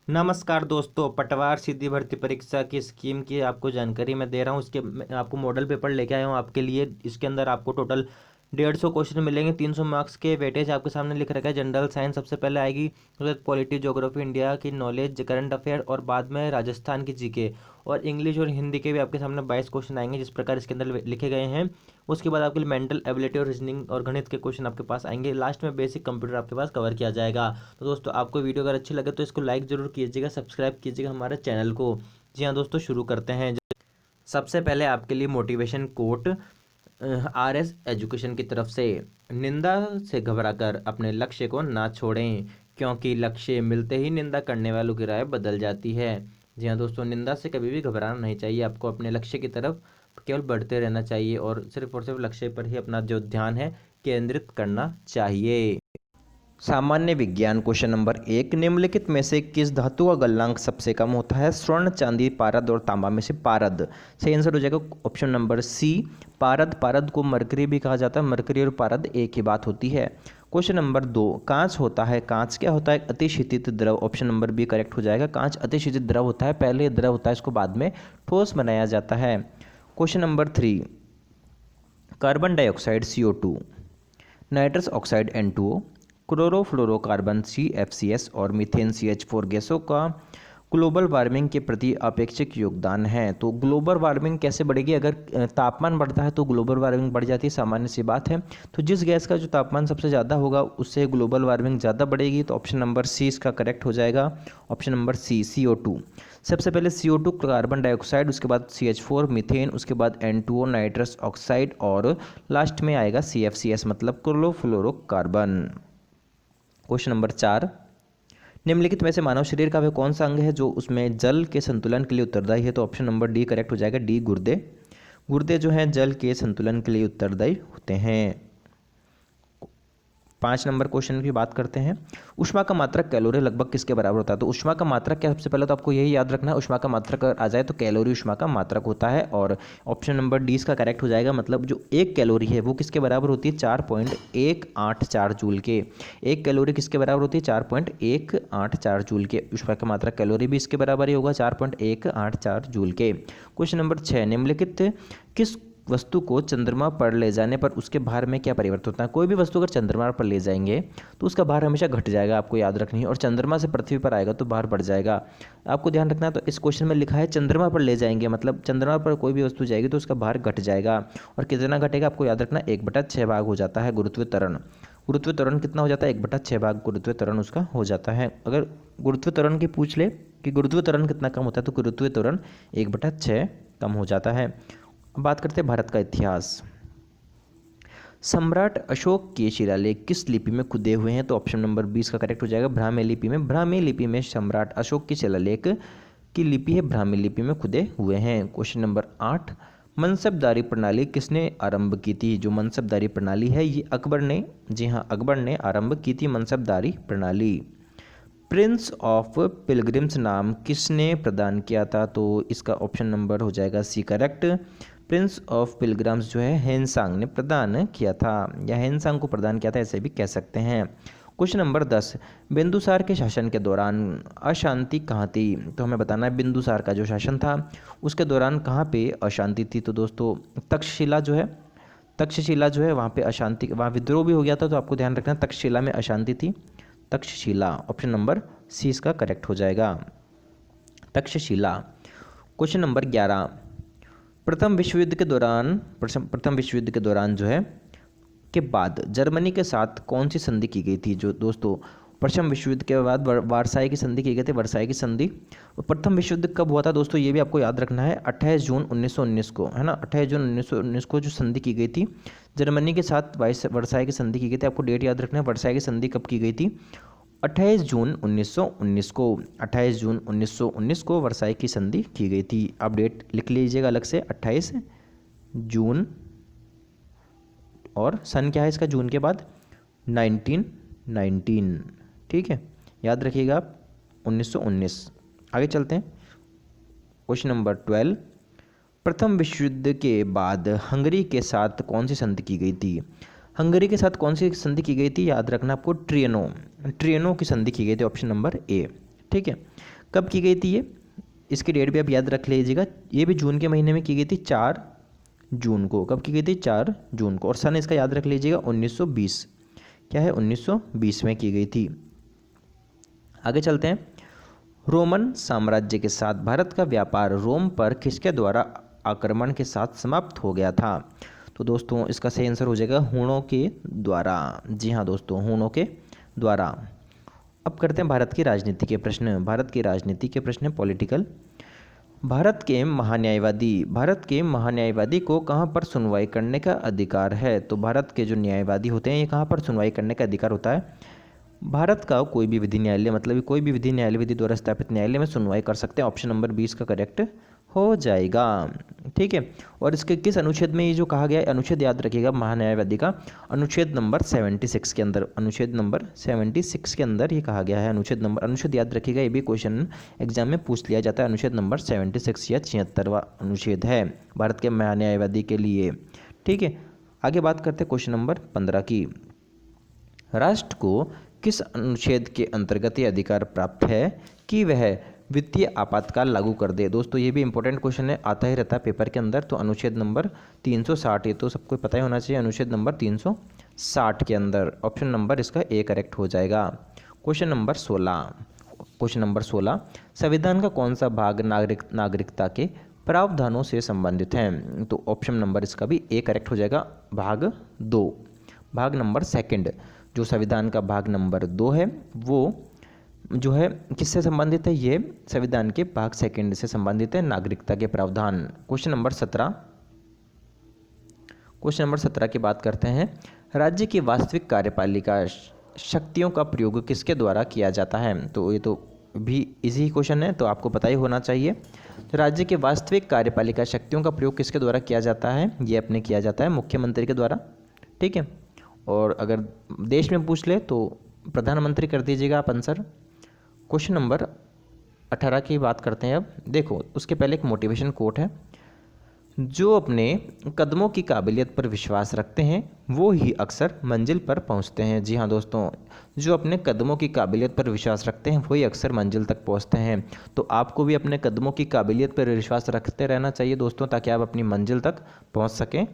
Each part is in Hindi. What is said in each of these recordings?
नमस्कार दोस्तों, पटवार सीधी भर्ती परीक्षा की स्कीम की आपको जानकारी मैं दे रहा हूँ। इसके मैं आपको मॉडल पेपर लेके आया हूँ आपके लिए। इसके अंदर आपको टोटल 150 क्वेश्चन मिलेंगे। 300 मार्क्स के वेटेज आपके सामने लिख रखा है। जनरल साइंस सबसे पहले आएगी, उसके बाद पॉलिटी, ज्योग्राफी, इंडिया की नॉलेज, करंट अफेयर और बाद में राजस्थान की जीके। और इंग्लिश और हिंदी के भी आपके सामने 22 क्वेश्चन आएंगे जिस प्रकार इसके अंदर लिखे गए हैं। उसके बाद आपके लिए मेंटल एबिलिटी और रीजनिंग और गणित के क्वेश्चन आपके पास आएंगे। लास्ट में बेसिक कंप्यूटर आपके पास कवर किया जाएगा। तो दोस्तों, आपको वीडियो अगर अच्छी लगे तो इसको लाइक जरूर कीजिएगा, सब्सक्राइब कीजिएगा हमारे चैनल को। जी हाँ दोस्तों, शुरू करते हैं। सबसे पहले आपके लिए मोटिवेशन कोट RS एजुकेशन की तरफ से। निंदा से घबराकर अपने लक्ष्य को ना छोड़ें, क्योंकि लक्ष्य मिलते ही निंदा करने वालों की राय बदल जाती है। जी हाँ दोस्तों, निंदा से कभी भी घबराना नहीं चाहिए। आपको अपने लक्ष्य की तरफ केवल बढ़ते रहना चाहिए और सिर्फ लक्ष्य पर ही अपना जो ध्यान है केंद्रित करना चाहिए। सामान्य विज्ञान क्वेश्चन नंबर 1, निम्नलिखित में से किस धातु का गलनांक सबसे कम होता है? स्वर्ण, चांदी, पारद और तांबा में से पारद। सही आंसर हो जाएगा ऑप्शन नंबर सी, पारद। पारद को मरकरी भी कहा जाता है। मरकरी और पारद एक ही बात होती है। क्वेश्चन नंबर 2, कांच होता है। कांच क्या होता है? अतिशीतित द्रव। ऑप्शन नंबर बी करेक्ट हो जाएगा। कांच अतिशीतित द्रव होता है। पहले द्रव होता है, इसको बाद में ठोस बनाया जाता है। Question number 3, carbon dioxide CO2, nitrous oxide N2O, chlorofluorocarbon CFCS और मीथेन CH4 गैसों का ग्लोबल वार्मिंग के प्रति अपेक्षित योगदान है। तो ग्लोबल वार्मिंग कैसे बढ़ेगी? अगर तापमान बढ़ता है तो ग्लोबल वार्मिंग बढ़ जाती है, सामान्य सी बात है। तो जिस गैस का जो तापमान सबसे ज़्यादा होगा उससे ग्लोबल वार्मिंग ज़्यादा बढ़ेगी। तो ऑप्शन नंबर सी इसका करेक्ट हो जाएगा। Option number C, CO2। सबसे पहले CO2 कार्बन डाइऑक्साइड, उसके बाद CH4 मीथेन, उसके बाद N2O नाइट्रस ऑक्साइड और लास्ट में आएगा CFCS मतलब क्लोरोफ्लोरोकार्बन। क्वेश्चन नंबर 4, निम्नलिखित में से मानव शरीर का वह कौन सा अंग है जो उसमें जल के संतुलन के लिए उत्तरदायी है? तो ऑप्शन नंबर डी करेक्ट हो जाएगा। डी, गुर्दे। गुर्दे जो हैं जल के संतुलन के लिए उत्तरदायी होते हैं। 5 नंबर क्वेश्चन की बात करते हैं। ऊष्मा का मात्रक कैलोरी लगभग किसके बराबर होता है? तो ऊष्मा का मात्रक क्या, सबसे पहले तो आपको यही याद रखना है। ऊष्मा का मात्रक अगर आ जाए तो कैलोरी ऊष्मा का मात्रक होता है। और ऑप्शन नंबर डी इसका करेक्ट हो जाएगा। मतलब जो एक कैलोरी है वो किसके बराबर होती है? 4.184 जूल के। एक कैलोरी किसके बराबर होती है? 4.184 जूल के। ऊष्मा का मात्रक कैलोरी भी इसके बराबर ही होगा, 4.184 जूल के। क्वेश्चन नंबर 6, निम्नलिखित किस वस्तु को चंद्रमा पर ले जाने पर उसके भार में क्या परिवर्तन होता है? कोई भी वस्तु अगर चंद्रमा पर ले जाएंगे तो उसका भार हमेशा घट जाएगा, आपको याद रखनी है। और चंद्रमा से पृथ्वी पर आएगा तो भार बढ़ जाएगा, आपको ध्यान रखना है। तो इस क्वेश्चन में लिखा है चंद्रमा पर ले जाएंगे, मतलब चंद्रमा पर कोई भी वस्तु जाएगी तो उसका भार घट जाएगा। और कितना घटेगा आपको याद रखना, 1/6 भाग हो जाता है गुरुत्व त्वरण। गुरुत्व त्वरण कितना हो जाता है? 1/6 भाग गुरुत्व त्वरण उसका हो जाता है। अगर गुरुत्व त्वरण की पूछ ले कि गुरुत्व त्वरण कितना कम होता है तो गुरुत्व त्वरण 1/6 कम हो जाता है। अब बात करते हैं भारत का इतिहास। सम्राट अशोक के शिलालेख किस लिपि में खुदे हुए हैं? तो ऑप्शन नंबर 20 का करेक्ट हो जाएगा, ब्राह्मी लिपि में। ब्राह्मी लिपि में सम्राट अशोक के शिलालेख की लिपि है ब्राह्मी लिपि में खुदे हुए हैं। क्वेश्चन नंबर 8, मनसबदारी प्रणाली किसने आरंभ की थी? जो मनसबदारी प्रणाली है ये अकबर ने, जी हाँ अकबर ने आरंभ की थी मनसबदारी प्रणाली। प्रिंस ऑफ पिलग्रिम्स नाम किसने प्रदान किया था? तो इसका ऑप्शन नंबर हो जाएगा C correct. Prince of pilgrims जो है हेनसांग ने प्रदान किया था, या हेनसांग को प्रदान किया था ऐसे भी कह सकते हैं। क्वेश्चन नंबर 10, बिंदुसार के शासन के दौरान अशांति कहाँ थी? तो हमें बताना है बिंदुसार का जो शासन था उसके दौरान कहाँ पे अशांति थी। तो दोस्तों तक्षशिला जो है, तक्षशिला जो है वहाँ पे अशांति, वहाँ विद्रोह भी हो गया था, तो आपको ध्यान रखना तक्षशिला में अशांति थी। तक्षशिला, ऑप्शन नंबर सी इसका करेक्ट हो जाएगा, तक्षशिला। क्वेश्चन नंबर 11, प्रथम विश्व युद्ध के दौरान जो है के बाद जर्मनी के साथ कौन सी संधि की गई थी? जो दोस्तों प्रथम विश्व युद्ध के बाद वारसाई की संधि की गई थी, वर्साई की संधि। प्रथम विश्व युद्ध कब हुआ था दोस्तों? ये भी आपको याद रखना है, 28 जून 1919 को, है ना। 28 जून 1919 को जो संधि की गई थी जर्मनी के साथ, वर्साई की संधि की गई थी। आपको डेट याद रखना है, वर्साई की संधि कब की गई थी? 28 जून 1919 को। 28 जून 1919 को वर्साई की संधि की गई थी। आप डेट लिख लीजिएगा अलग से, 28 जून, और सन क्या है इसका जून के बाद? 1919, ठीक है, याद रखिएगा आप 1919। आगे चलते हैं। क्वेश्चन नंबर 12, प्रथम विश्व युद्ध के बाद हंगरी के साथ कौन सी संधि की गई थी? हंगरी के साथ कौन सी संधि की गई थी? याद रखना आपको, ट्रियनो, ट्रियनो की संधि की गई थी, ऑप्शन नंबर ए, ठीक है। कब की गई थी ये, इसकी डेट भी आप याद रख लीजिएगा। ये भी जून के महीने में की गई थी, 4 जून को। कब की गई थी, 4 जून को। और सन इसका याद रख लीजिएगा 1920, क्या है 1920 में की गई थी। आगे चलते हैं। रोमन साम्राज्य के साथ भारत का व्यापार रोम पर किसके द्वारा आक्रमण के साथ समाप्त हो गया था। तो दोस्तों इसका सही आंसर हो जाएगा हूणों के द्वारा। जी हाँ दोस्तों, हूणों के द्वारा। अब करते हैं भारत की राजनीति के प्रश्न। भारत की राजनीति के प्रश्न पॉलिटिकल। भारत के महान्यायवादी को कहाँ पर सुनवाई करने का अधिकार है। तो भारत के जो न्यायवादी होते हैं ये कहाँ पर सुनवाई करने का अधिकार होता है। भारत का कोई भी विधि न्यायालय, मतलब कोई भी विधि न्यायालय, विधि द्वारा स्थापित न्यायालय में सुनवाई कर सकते हैं। ऑप्शन नंबर 20 का करेक्ट हो जाएगा। ठीक है। और इसके किस अनुच्छेद में ये जो कहा गया है, अनुच्छेद याद रखिएगा महान्यायवादी का, अनुच्छेद नंबर 76 के अंदर, अनुच्छेद नंबर 76 के अंदर ये कहा गया है। अनुच्छेद याद रखिएगा, ये भी क्वेश्चन एग्जाम में पूछ लिया जाता है। अनुच्छेद नंबर 76 या 76वां अनुच्छेद है भारत के महान्यायवादी के लिए। ठीक है। आगे बात करते हैं क्वेश्चन नंबर 15 की। राष्ट्र को किस अनुच्छेद के अंतर्गत ये अधिकार प्राप्त है कि वह वित्तीय आपातकाल लागू कर दे। दोस्तों ये भी इंपॉर्टेंट क्वेश्चन है, आता ही रहता है पेपर के अंदर। तो अनुच्छेद नंबर 360, ये तो सबको पता ही होना चाहिए। अनुच्छेद नंबर 360 के अंदर ऑप्शन नंबर इसका ए करेक्ट हो जाएगा। क्वेश्चन नंबर 16, संविधान का कौन सा भाग नागरिकता के प्रावधानों से संबंधित है। तो ऑप्शन नंबर इसका भी ए करेक्ट हो जाएगा, भाग 2। भाग नंबर 2 जो संविधान का भाग नंबर 2 है वो जो है किससे संबंधित है, ये संविधान के भाग 2 से संबंधित है, नागरिकता के प्रावधान। क्वेश्चन नंबर 17 की बात करते हैं। राज्य की वास्तविक कार्यपालिका शक्तियों का प्रयोग किसके द्वारा किया जाता है। तो ये तो भी इजी क्वेश्चन है, तो आपको पता ही होना चाहिए। तो राज्य के वास्तविक कार्यपालिका शक्तियों का प्रयोग किसके द्वारा किया जाता है, ये अपने किया जाता है मुख्यमंत्री के द्वारा। ठीक है। और अगर देश में पूछ ले तो प्रधानमंत्री कर दीजिएगा आप आंसर। क्वेश्चन नंबर 18 की बात करते हैं। अब देखो उसके पहले एक मोटिवेशन कोट है, जो अपने कदमों की काबिलियत पर विश्वास रखते हैं वो ही अक्सर मंजिल पर पहुंचते हैं। जी हाँ दोस्तों, जो अपने कदमों की काबिलियत पर विश्वास रखते हैं वही अक्सर मंजिल तक पहुंचते हैं। तो आपको भी अपने कदमों की काबिलियत पर विश्वास रखते रहना चाहिए दोस्तों, ताकि आप अपनी मंजिल तक पहुँच सकें।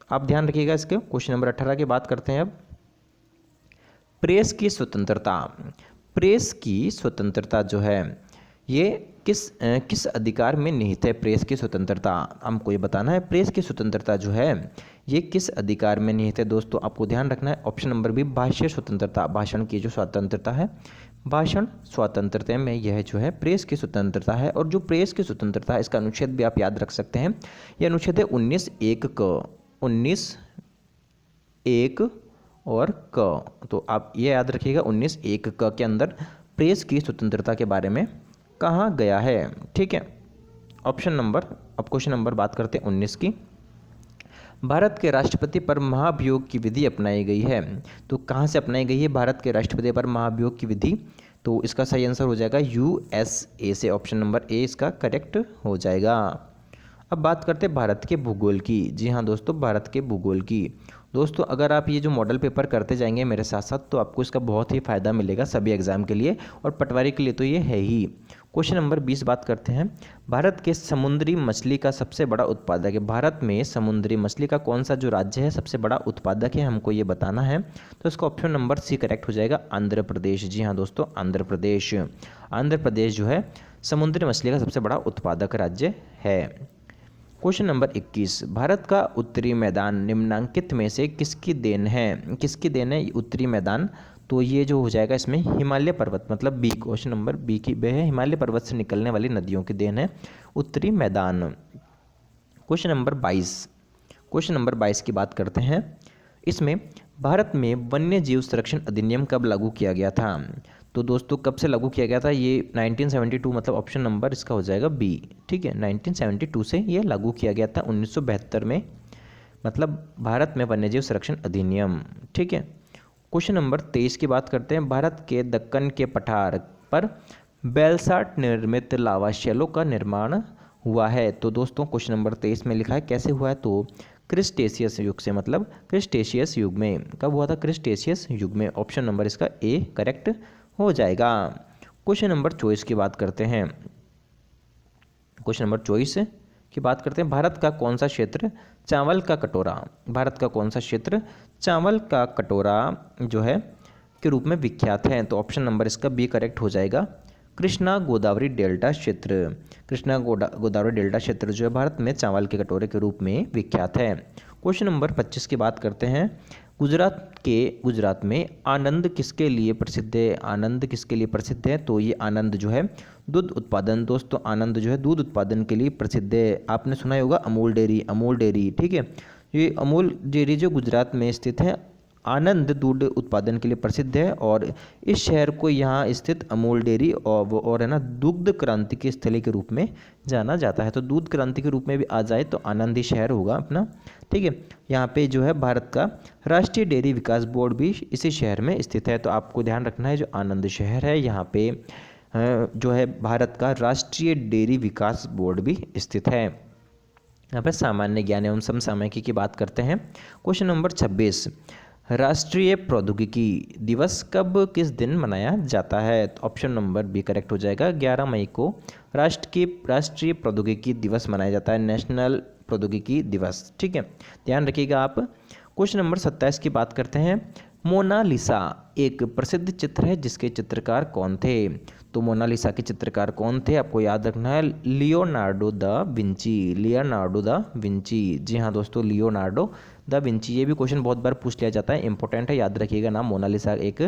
आप ध्यान रखिएगा इसके। क्वेश्चन नंबर 18 की बात करते हैं अब। प्रेस की स्वतंत्रता जो है ये किस अधिकार में निहित है। प्रेस की स्वतंत्रता हमको ये बताना है। प्रेस की स्वतंत्रता जो है ये किस अधिकार में निहित है दोस्तों, आपको ध्यान रखना है। ऑप्शन नंबर बी, भाष्य स्वतंत्रता, भाषण की जो स्वतंत्रता है, भाषण स्वतंत्रता में यह जो है प्रेस की स्वतंत्रता है। और जो प्रेस की स्वतंत्रता है इसका अनुच्छेद भी आप याद रख सकते हैं। यह अनुच्छेद है 19(1) क, 19(1) और क। तो आप ये याद रखिएगा 19(1) क के अंदर प्रेस की स्वतंत्रता के बारे में कहा गया है। ठीक है। ऑप्शन नंबर, अब क्वेश्चन नंबर बात करते हैं 19 की। भारत के राष्ट्रपति पर महाभियोग की विधि अपनाई गई है। तो कहाँ से अपनाई गई है भारत के राष्ट्रपति पर महाभियोग की विधि। तो इसका सही आंसर हो जाएगा USA से। ऑप्शन नंबर ए इसका करेक्ट हो जाएगा। अब बात करते हैं भारत के भूगोल की। जी हाँ दोस्तों, भारत के भूगोल की। दोस्तों अगर आप ये जो मॉडल पेपर करते जाएंगे मेरे साथ साथ तो आपको इसका बहुत ही फ़ायदा मिलेगा सभी एग्जाम के लिए, और पटवारी के लिए तो ये है ही। क्वेश्चन नंबर 20 बात करते हैं। भारत के समुद्री मछली का सबसे बड़ा उत्पादक है। भारत में समुद्री मछली का कौन सा जो राज्य है सबसे बड़ा उत्पादक है, हमको ये बताना है। तो इसका ऑप्शन नंबर सी करेक्ट हो जाएगा, आंध्र प्रदेश। जी हाँ दोस्तों, आंध्र प्रदेश। आंध्र प्रदेश जो है समुद्री मछली का सबसे बड़ा उत्पादक राज्य है। क्वेश्चन नंबर 21, भारत का उत्तरी मैदान निम्नलिखित में से किसकी देन है। किसकी देन है उत्तरी मैदान। तो ये जो हो जाएगा इसमें हिमालय पर्वत, मतलब बी, क्वेश्चन नंबर बी की बे है, हिमालय पर्वत से निकलने वाली नदियों की देन है उत्तरी मैदान। क्वेश्चन नंबर 22 की बात करते हैं। इसमें भारत में वन्य जीव संरक्षण अधिनियम कब लागू किया गया था। तो दोस्तों कब से लागू किया गया था, ये 1972, मतलब ऑप्शन नंबर इसका हो जाएगा बी। ठीक है, 1972 से ये लागू किया गया था 1972 में, मतलब भारत में वन्यजीव संरक्षण अधिनियम। ठीक है। क्वेश्चन नंबर 23 की बात करते हैं। भारत के दक्कन के पठार पर बेलसाट निर्मित लावा शैलों का निर्माण हुआ है। तो दोस्तों क्वेश्चन नंबर 23 में लिखा है कैसे हुआ है, तो क्रिस्टेशियस युग से, मतलब क्रिस्टेशियस युग में। कब हुआ था, क्रिस्टेशियस युग में। ऑप्शन नंबर इसका ए करेक्ट हो जाएगा। क्वेश्चन नंबर 24 की बात करते हैं। क्वेश्चन नंबर 24 की बात करते हैं। भारत का कौन सा क्षेत्र चावल का कटोरा, भारत का कौन सा क्षेत्र चावल का कटोरा जो है के रूप में विख्यात है? तो ऑप्शन नंबर इसका बी करेक्ट हो जाएगा, कृष्णा गोदावरी डेल्टा क्षेत्र। कृष्णा गोदावरी डेल्टा क्षेत्र जो है भारत में चावल के कटोरे के रूप में विख्यात है। क्वेश्चन नंबर 25 की बात करते हैं। गुजरात में आनंद किसके लिए प्रसिद्ध है? आनंद किसके लिए प्रसिद्ध है? तो ये आनंद जो है दूध उत्पादन, दोस्तों आनंद जो है दूध उत्पादन के लिए प्रसिद्ध है। आपने सुना ही होगा अमूल डेयरी, ठीक है। ये अमूल डेयरी जो गुजरात में स्थित है, आनंद दूध उत्पादन के लिए प्रसिद्ध है और इस शहर को यहाँ स्थित अमूल डेयरी और है ना दुग्ध क्रांति के स्थली के रूप में जाना जाता है। तो दूध क्रांति के रूप में भी आ जाए तो आनंद ही शहर होगा अपना, ठीक है। यहाँ पे जो है भारत का राष्ट्रीय डेयरी विकास बोर्ड भी इसी शहर में स्थित है। तो आपको ध्यान रखना है जो आनंद शहर है यहाँ पे जो है भारत का राष्ट्रीय डेयरी विकास बोर्ड भी स्थित है। यहाँ पर सामान्य ज्ञान एवं समसामयिकी की बात करते हैं। क्वेश्चन नंबर 26, राष्ट्रीय प्रौद्योगिकी दिवस कब किस दिन मनाया जाता है? तो ऑप्शन नंबर बी करेक्ट हो जाएगा, 11 मई को राष्ट्रीय प्रौद्योगिकी दिवस मनाया जाता है, नेशनल प्रौद्योगिकी दिवस, ठीक है, ध्यान रखिएगा आप। क्वेश्चन नंबर 27 की बात करते हैं। मोनालिसा एक प्रसिद्ध चित्र है जिसके चित्रकार कौन थे? तो मोनालिसा के चित्रकार कौन थे? आपको याद रखना है लियोनार्डो दा विंची। जी हाँ दोस्तों, लियोनार्डो दा विंची। ये भी क्वेश्चन बहुत बार पूछ लिया जाता है, इंपॉर्टेंट है, याद रखिएगा नाम। मोनालिसा एक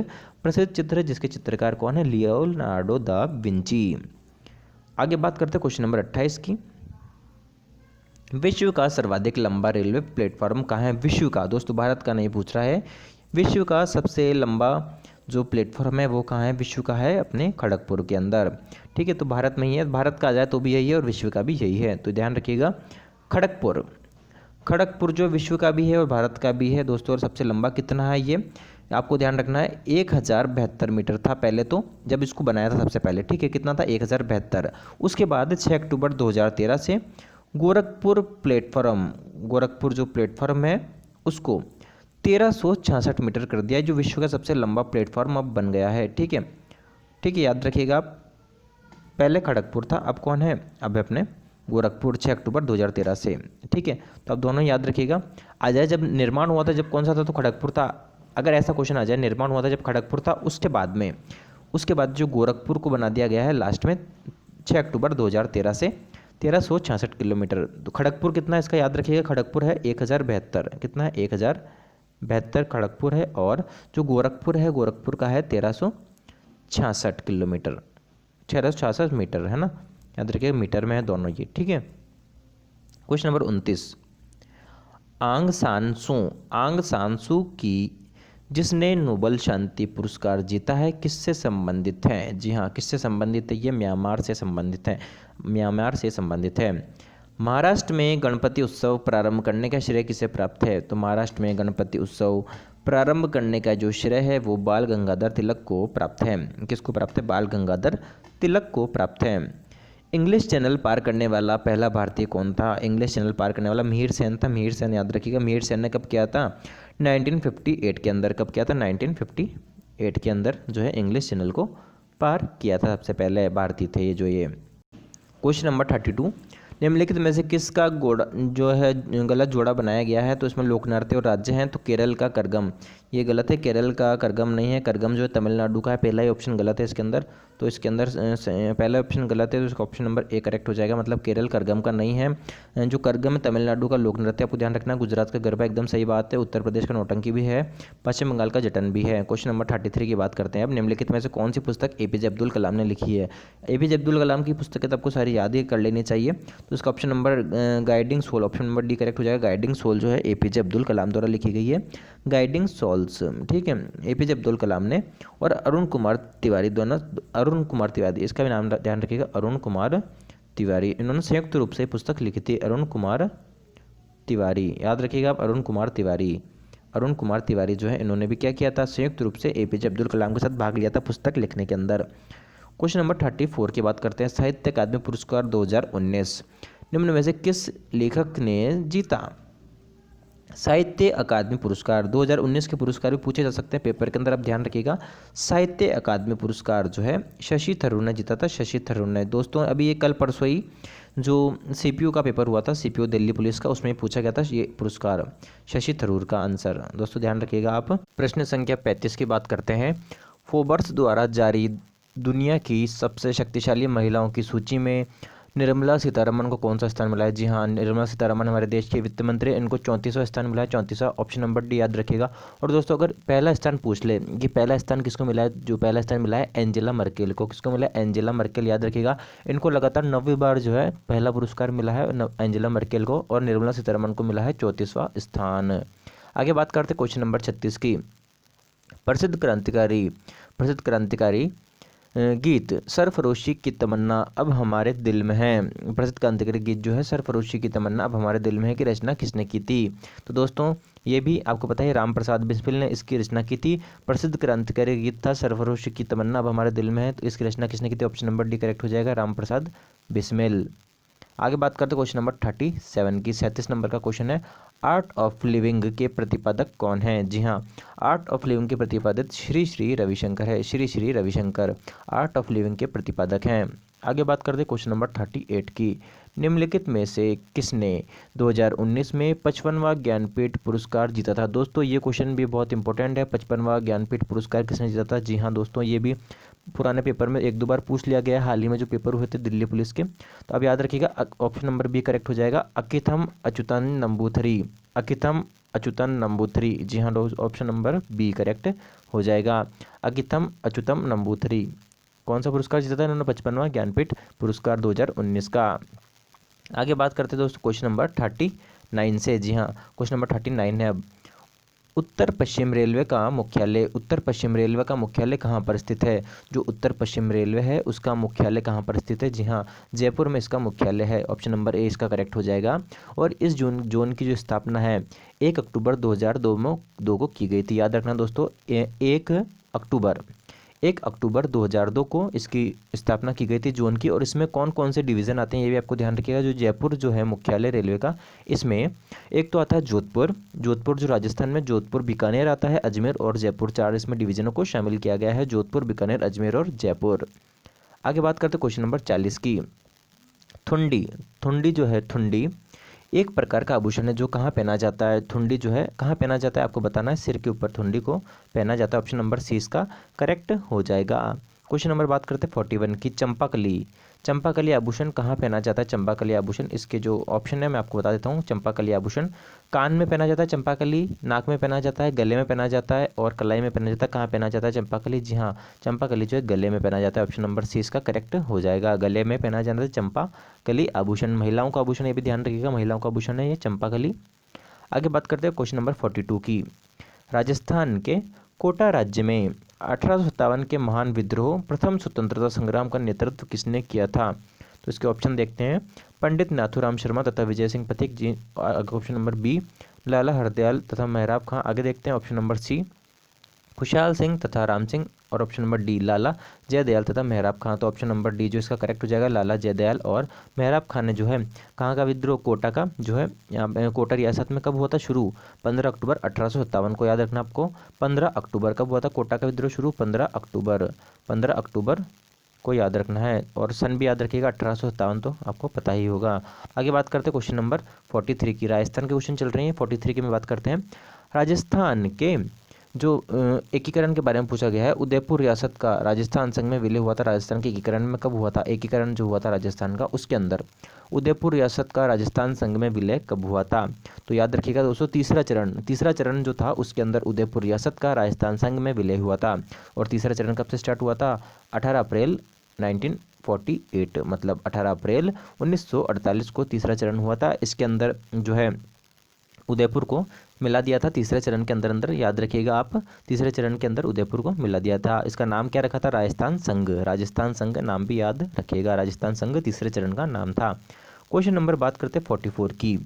प्रसिद्ध चित्र है जिसके चित्रकार कौन है? Leonardo da Vinci. आगे बात करते हैं क्वेश्चन नंबर 28 की। विश्व का सर्वाधिक लंबा रेलवे प्लेटफॉर्म कहाँ है? विश्व का, दोस्तों भारत का नहीं पूछ रहा है, विश्व का सबसे लंबा जो प्लेटफॉर्म है वो कहाँ है? विश्व का है अपने खड़गपुर के अंदर, ठीक है। तो भारत में ही है, भारत का आ जाए तो भी यही है और विश्व का भी यही है, तो ध्यान रखिएगा। खड़गपुर जो विश्व का भी है और भारत का भी है दोस्तों। और सबसे लंबा कितना है ये आपको ध्यान रखना है, 1072 मीटर था पहले तो जब इसको बनाया था सबसे पहले, ठीक है। कितना था? 1072। उसके बाद 6 अक्टूबर 2013 से गोरखपुर जो प्लेटफॉर्म है उसको 1366 मीटर कर दिया है, जो विश्व का सबसे लंबा प्लेटफॉर्म अब बन गया है, ठीक है, ठीक है, याद रखिएगा आप। पहले खड़गपुर था, अब कौन है? अब अपने गोरखपुर, 6 अक्टूबर 2013 से, ठीक है। तो अब दोनों याद रखिएगा। आ जाए जब निर्माण हुआ था, जब कौन सा था? तो खड़गपुर था। अगर ऐसा क्वेश्चन आ जाए निर्माण हुआ था जब खड़गपुर था, उसके बाद जो गोरखपुर को बना दिया गया है लास्ट में 6 अक्टूबर 2013 से 1366 किलोमीटर। तो खड़गपुर कितना है इसका याद रखिएगा, खड़गपुर है 1072। कितना है? 1072 खड़गपुर है और जो गोरखपुर है गोरखपुर का है 1366 किलोमीटर, 1366 मीटर है ना, याद रखिएगा मीटर में है दोनों ये, ठीक है। क्वेश्चन नंबर 29, आंग सान सू की जिसने नोबेल शांति पुरस्कार जीता है किससे संबंधित है? जी हाँ, किससे संबंधित है? ये म्यांमार से संबंधित है। महाराष्ट्र में गणपति उत्सव प्रारंभ करने का श्रेय किसे प्राप्त है? तो महाराष्ट्र में गणपति उत्सव प्रारंभ करने का जो श्रेय है वो बाल गंगाधर तिलक को प्राप्त है। किसको प्राप्त है? बाल गंगाधर तिलक को प्राप्त है। इंग्लिश चैनल पार करने वाला पहला भारतीय कौन था? इंग्लिश चैनल पार करने वाला मिहिर सेन था। मिहिर सेन याद रखिएगा, मिहिर सेन ने कब किया था? 1958 के अंदर। कब किया था? 1958 के अंदर जो है इंग्लिश चैनल को पार किया था, सबसे पहले भारतीय थे ये जो ये। क्वेश्चन नंबर 32, निम्नलिखित में से किसका जो है गलत जोड़ा बनाया गया है? तो इसमें लोक नृत्य और राज्य हैं, तो केरल का करगम, ये गलत है, केरल का करगम नहीं है, करगम जो है तमिलनाडु का है। पहला ही ऑप्शन गलत है इसके अंदर, तो इसके अंदर पहला ऑप्शन गलत है, तो इसका ऑप्शन नंबर ए करेक्ट हो जाएगा, मतलब केरल करगम का नहीं है। जो करगम है तमिलनाडु का लोक नृत्य, आपको ध्यान रखना। गुजरात का गरबा एकदम सही बात है, उत्तर प्रदेश का नौटंकी भी है, पश्चिम बंगाल का जटन भी है। क्वेश्चन नंबर 33 की बात करते हैं अब। निम्नलिखित में से कौन सी पुस्तक एपीजे अब्दुल कलाम ने लिखी है? एपीजे अब्दुल कलाम की पुस्तकें तो आपको सारी याद ही कर लेनी चाहिए, तो इसका option number guiding soul, option number D correct हो जाएगा। गाइडिंग सोल जो है एपीजे अब्दुल कलाम द्वारा लिखी गई है, गाइडिंग सोल्स, ठीक है, एपीजे अब्दुल कलाम ने। और अरुण कुमार तिवारी दोनों, अरुण कुमार तिवारी इसका भी नाम ध्यान रखिएगा, अरुण कुमार तिवारी, इन्होंने संयुक्त रूप से पुस्तक लिखी थी, अरुण कुमार तिवारी, याद रखिएगा आप, अरुण कुमार तिवारी जो है इन्होंने भी क्या किया था? संयुक्त रूप से एपीजे अब्दुल कलाम के साथ भाग लिया था पुस्तक लिखने के अंदर। क्वेश्चन नंबर 34 की बात करते हैं। साहित्य अकादमी पुरस्कार 2019 निम्न में से किस लेखक ने जीता? साहित्य अकादमी पुरस्कार 2019 के पुरस्कार भी पूछे जा सकते हैं पेपर के अंदर, आप ध्यान रखिएगा। साहित्य अकादमी पुरस्कार जो है शशि थरूर ने जीता था, शशि थरूर ने। दोस्तों अभी ये कल परसों ही जो सीपीयू का पेपर हुआ था, सीपीयू दिल्ली पुलिस का, उसमें पूछा गया था ये पुरस्कार, शशि थरूर का आंसर। दोस्तों ध्यान रखिएगा आप। प्रश्न संख्या 35 की बात करते हैं। फोर्ब्स द्वारा जारी दुनिया की सबसे शक्तिशाली महिलाओं की सूची में निर्मला सीतारमण को कौन सा स्थान मिला है? जी हाँ, निर्मला सीतारमण हमारे देश के वित्त मंत्री, इनको 34वां स्थान मिला है, 34वां, ऑप्शन नंबर डी याद रखिएगा। और दोस्तों अगर पहला स्थान पूछ ले कि पहला स्थान किसको मिला है, जो पहला स्थान मिला है एंजेला मर्केल को। किसको मिला है? एंजेला मर्केल, याद रखिएगा। इनको लगातार 9वीं बार जो है पहला पुरस्कार मिला है एंजेला मर्केल को, और निर्मला सीतारमण को मिला है 34वां स्थान। आगे बात करते क्वेश्चन नंबर 36 की। प्रसिद्ध क्रांतिकारी गीत सरफरोशी की तमन्ना अब हमारे दिल में है। प्रसिद्ध क्रांतिकारी गीत जो है सरफरोशी की तमन्ना अब हमारे दिल में है की रचना किसने की थी? तो दोस्तों ये भी आपको पता है राम प्रसाद बिस्मिल ने इसकी रचना की थी। प्रसिद्ध क्रांतिकारी गीत था सरफरोशी की तमन्ना अब हमारे दिल में है, तो इसकी रचना किसने की थी? ऑप्शन नंबर डी करेक्ट हो जाएगा, राम प्रसाद बिस्मिल। आगे बात करते क्वेश्चन नंबर 37 की। 37 नंबर का क्वेश्चन है, आर्ट ऑफ लिविंग के प्रतिपादक कौन है? जी हाँ, आर्ट ऑफ लिविंग के प्रतिपादक श्री श्री रविशंकर है, Shri Shri Ravishankar art of living के प्रतिपादक हैं। आगे बात करते क्वेश्चन नंबर 38 की। निम्नलिखित में से किसने 2019 में 55वां ज्ञानपीठ पुरस्कार जीता था? दोस्तों ये क्वेश्चन भी बहुत इंपॉर्टेंट है। 55वां ज्ञानपीठ पुरस्कार किसने जीता था? जी हाँ दोस्तों, ये भी पुराने पेपर में एक दो बार पूछ लिया गया है, हाल ही में जो पेपर हुए थे दिल्ली पुलिस के। तो अब याद रखिएगा, ऑप्शन नंबर बी करेक्ट हो जाएगा, अकिथम अच्युतन नंबूथरी, अकिथम अच्युतन नंबूथरी। जी हाँ दोस्त, ऑप्शन नंबर बी करेक्ट हो जाएगा, अकिथम अच्युतम नंबूथरी। कौन सा पुरस्कार जीता था इन्होंने? 55वां ज्ञानपीठ पुरस्कार 2019 का। आगे बात करते हैं दोस्तों क्वेश्चन नंबर 39 से। जी हाँ, क्वेश्चन नंबर 39 है अब। उत्तर पश्चिम रेलवे का मुख्यालय, उत्तर पश्चिम रेलवे का मुख्यालय कहाँ पर स्थित है? जो उत्तर पश्चिम रेलवे है उसका मुख्यालय कहाँ पर स्थित है? जी हाँ, जयपुर में इसका मुख्यालय है, ऑप्शन नंबर ए इसका करेक्ट हो जाएगा। और इस जोन की जो स्थापना है 1 अक्टूबर 2002 को की गई थी। याद रखना दोस्तों, 1 अक्टूबर 2002 को इसकी स्थापना की गई थी जोन की। और इसमें कौन कौन से डिवीज़न आते हैं ये भी आपको ध्यान रखिएगा। जो जयपुर जो है मुख्यालय रेलवे का, इसमें एक तो आता है जोधपुर, जोधपुर जो राजस्थान में, जोधपुर बीकानेर आता है, अजमेर और जयपुर, 4 इसमें डिवीज़नों को शामिल किया गया है, जोधपुर, बीकानेर, अजमेर और जयपुर। आगे बात करते हैं क्वेश्चन नंबर 40 की। थुंडी, थुंडी जो है, थुंडी एक प्रकार का आभूषण है जो कहाँ पहना जाता है? थुंडी जो है कहाँ पहना जाता है आपको बताना है, सिर के ऊपर थुंडी को पहना जाता है, ऑप्शन नंबर सी इसका करेक्ट हो जाएगा। क्वेश्चन नंबर बात करते हैं 41 की। चंपाकली, चंपाकली आभूषण कहाँ पहना जाता है? चंपाकली आभूषण, इसके जो ऑप्शन है मैं आपको बता देता हूँ। चंपाकली आभूषण कान में पहना जाता है, चंपाकली नाक में पहना जाता है, गले में पहना जाता है और कलाई में पहना जाता है। कहाँ पहना जाता है चंपाकली? जी हाँ, चंपाकली जो है गले में पहना जाता है, ऑप्शन नंबर सी इसका करेक्ट हो जाएगा, गले में पहना जाता है चंपाकली आभूषण। महिलाओं का आभूषण, ये भी ध्यान रखिएगा, महिलाओं का आभूषण है ये चंपाकली। आगे बात करते हैं क्वेश्चन नंबर 42 की। राजस्थान के कोटा राज्य में 1857 के महान विद्रोह प्रथम स्वतंत्रता संग्राम का नेतृत्व किसने किया था? तो इसके ऑप्शन देखते हैं। पंडित नाथूराम शर्मा तथा विजय सिंह पथिक जी, ऑप्शन नंबर बी। लाला हरदयाल तथा मेहराब खां, आगे देखते हैं ऑप्शन नंबर सी। खुशहाल सिंह तथा राम सिंह, और ऑप्शन नंबर डी लाला जयदयाल तथा मेहराब खां। तो ऑप्शन नंबर डी जो इसका करेक्ट हो जाएगा, लाला जयदयाल और मेहराब खां ने जो है कहाँ का विद्रोह, कोटा का जो है, यहाँ कोटा रियासत में कब हुआ था शुरू? 15 अक्टूबर 1857 को। याद रखना आपको, 15 अक्टूबर कब हुआ था कोटा का विद्रोह शुरू? 15 अक्टूबर, 15 अक्टूबर को याद रखना है। और सन भी याद रखिएगा, 1857 तो आपको पता ही होगा। आगे बात करते हैं क्वेश्चन नंबर 43 की। राजस्थान के क्वेश्चन चल रहे हैं, 43 की में बात करते हैं। राजस्थान के जो एकीकरण के बारे में पूछा गया है, उदयपुर रियासत का राजस्थान संघ में विलय हुआ था। राजस्थान के एकीकरण में कब हुआ था? एकीकरण जो हुआ था राजस्थान का, उसके अंदर उदयपुर रियासत का राजस्थान संघ में विलय कब हुआ था? तो याद रखिएगा दोस्तों, तीसरा चरण जो था उसके अंदर उदयपुर रियासत का राजस्थान संघ में विलय हुआ था। और तीसरा चरण कब से स्टार्ट हुआ था? 18 अप्रैल 1948, मतलब 18 अप्रैल 1948 को तीसरा चरण हुआ था। इसके अंदर जो है उदयपुर को मिला दिया था तीसरे चरण के अंदर याद रखिएगा आप, तीसरे चरण के अंदर उदयपुर को मिला दिया था। इसका नाम क्या रखा था? राजस्थान संघ, राजस्थान संघ नाम भी याद रखिएगा, राजस्थान संघ तीसरे चरण का नाम था। क्वेश्चन नंबर बात करते 44 की।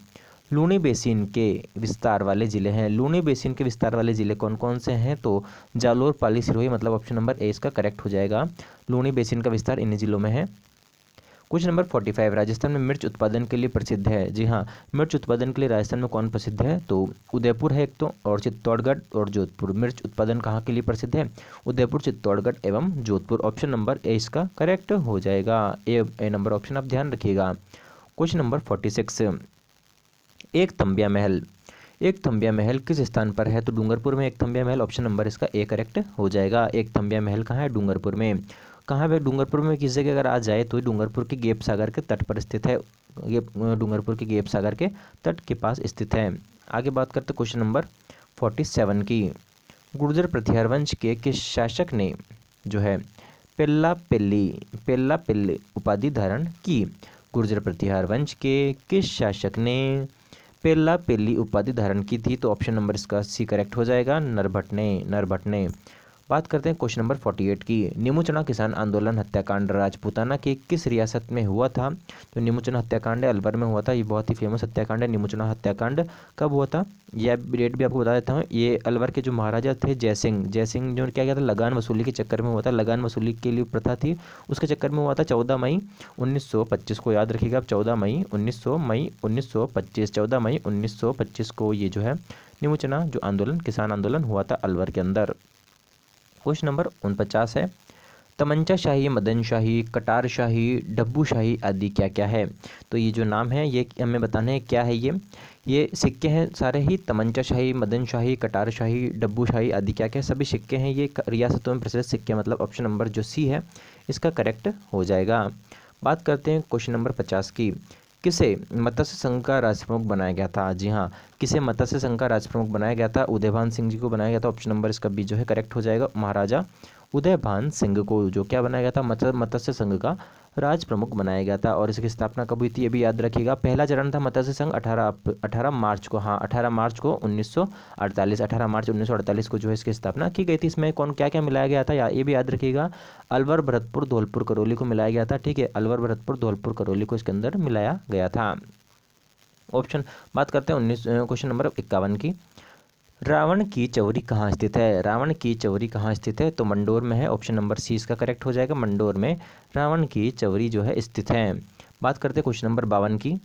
लूनी बेसिन के विस्तार वाले जिले हैं, लूनी बेसिन के विस्तार वाले जिले कौन कौन से हैं? तो जालोर, पाली, सिरोही, मतलब ऑप्शन नंबर ए इसका करेक्ट हो जाएगा, लूनी बेसिन का विस्तार इन्हीं जिलों में है। क्वेश्चन नंबर 45, राजस्थान में मिर्च उत्पादन के लिए प्रसिद्ध है। जी हाँ, मिर्च उत्पादन के लिए राजस्थान में कौन प्रसिद्ध है? तो उदयपुर है एक तो, और चित्तौड़गढ़ और जोधपुर। मिर्च उत्पादन कहाँ के लिए प्रसिद्ध है? उदयपुर, चित्तौड़गढ़ एवं जोधपुर। ऑप्शन नंबर ए इसका करेक्ट हो जाएगा। ए नंबर ऑप्शन आप ध्यान रखिएगा। क्वेश्चन नंबर 46, एक थम्बिया महल। एक थम्बिया महल किस स्थान पर है? तो डूंगरपुर में एक थम्बिया महल। ऑप्शन नंबर इसका ए करेक्ट हो जाएगा। एक थम्बिया महल कहाँ है? डूंगरपुर में। कहाँ पे? डूंगरपुर में किसी जगह अगर आ जाए तो डूंगरपुर के गेप सागर के तट पर स्थित है। ये डूंगरपुर के गेप सागर के तट के पास स्थित है। आगे बात करते क्वेश्चन नंबर 47 की। गुर्जर प्रतिहार वंश के किस शासक ने जो है पेल्ला पिल्ली उपाधि धारण की? गुर्जर प्रतिहार वंश के किस शासक ने पेल्ला पेल्ली उपाधि धारण की थी? तो ऑप्शन नंबर इसका सी करेक्ट हो जाएगा, नरभट्ट ने। बात करते हैं क्वेश्चन नंबर 48 की। निमुचना किसान आंदोलन हत्याकांड राजपूताना के किस रियासत में हुआ था? तो निमुचना हत्याकांड अलवर में हुआ था। ये बहुत ही फेमस हत्याकांड है। निमुचना हत्याकांड कब हुआ था? यह डेट भी आपको बता देता हूँ। ये अलवर के जो महाराजा थे जयसिंह जो क्या किया था, लगान वसूली के चक्कर में हुआ था। लगान वसूली के लिए प्रथा थी, उसके चक्कर में हुआ था। 14 मई 1925 को, याद रखिएगा आप, 14 मई 1925 14 मई 1925 को ये जो है निमुचना जो आंदोलन, किसान आंदोलन हुआ था अलवर के अंदर। क्वेश्चन नंबर 49 है। तमंचा शाही, मदन शाही, कटार शाही, डब्बू शाही आदि क्या क्या है? तो ये जो नाम है ये हमें बताने हैं क्या है। ये सिक्के हैं सारे ही। तमंचा शाही, मदन शाही, कटार शाही, डब्बू शाही आदि क्या क्या है? सभी सिक्के हैं। ये रियासतों में प्रचलित सिक्के, मतलब ऑप्शन नंबर जो सी है इसका करेक्ट हो जाएगा। बात करते हैं क्वेश्चन नंबर 50 की। किसे मत्स्य संघ का राष्ट्र प्रमुख बनाया गया था? जी हाँ, किसे मत्स्य संघ का राष्ट्र प्रमुख बनाया गया था? उदयभान सिंह जी को बनाया गया था। ऑप्शन नंबर इसका बी जो है करेक्ट हो जाएगा। महाराजा उदयभान सिंह को जो क्या बनाया गया था? मत्स्य संघ का राज प्रमुख बनाया गया था। और इसकी स्थापना कब हुई थी ये भी याद रखिएगा। पहला चरण था मत्स्य संघ 18 मार्च को, हाँ 18 मार्च को 1948, 18 मार्च 1948 को जो है इसकी स्थापना की गई थी। इसमें कौन क्या क्या मिलाया गया था ये भी याद रखिएगा। अलवर, भरतपुर, धौलपुर, करौली को मिलाया गया था। ठीक है, अलवर, भरतपुर, धौलपुर, करौली को इसके अंदर मिलाया गया था। ऑप्शन बात करते हैं क्वेश्चन नंबर 51 की। रावण की चौरी कहाँ स्थित है? रावण की चौरी कहाँ स्थित है? तो मंडोर में है। ऑप्शन नंबर सी इसका करेक्ट हो जाएगा। मंडोर में रावण की चौरी जो है स्थित है। बात करते हैं क्वेश्चन नंबर 52 की।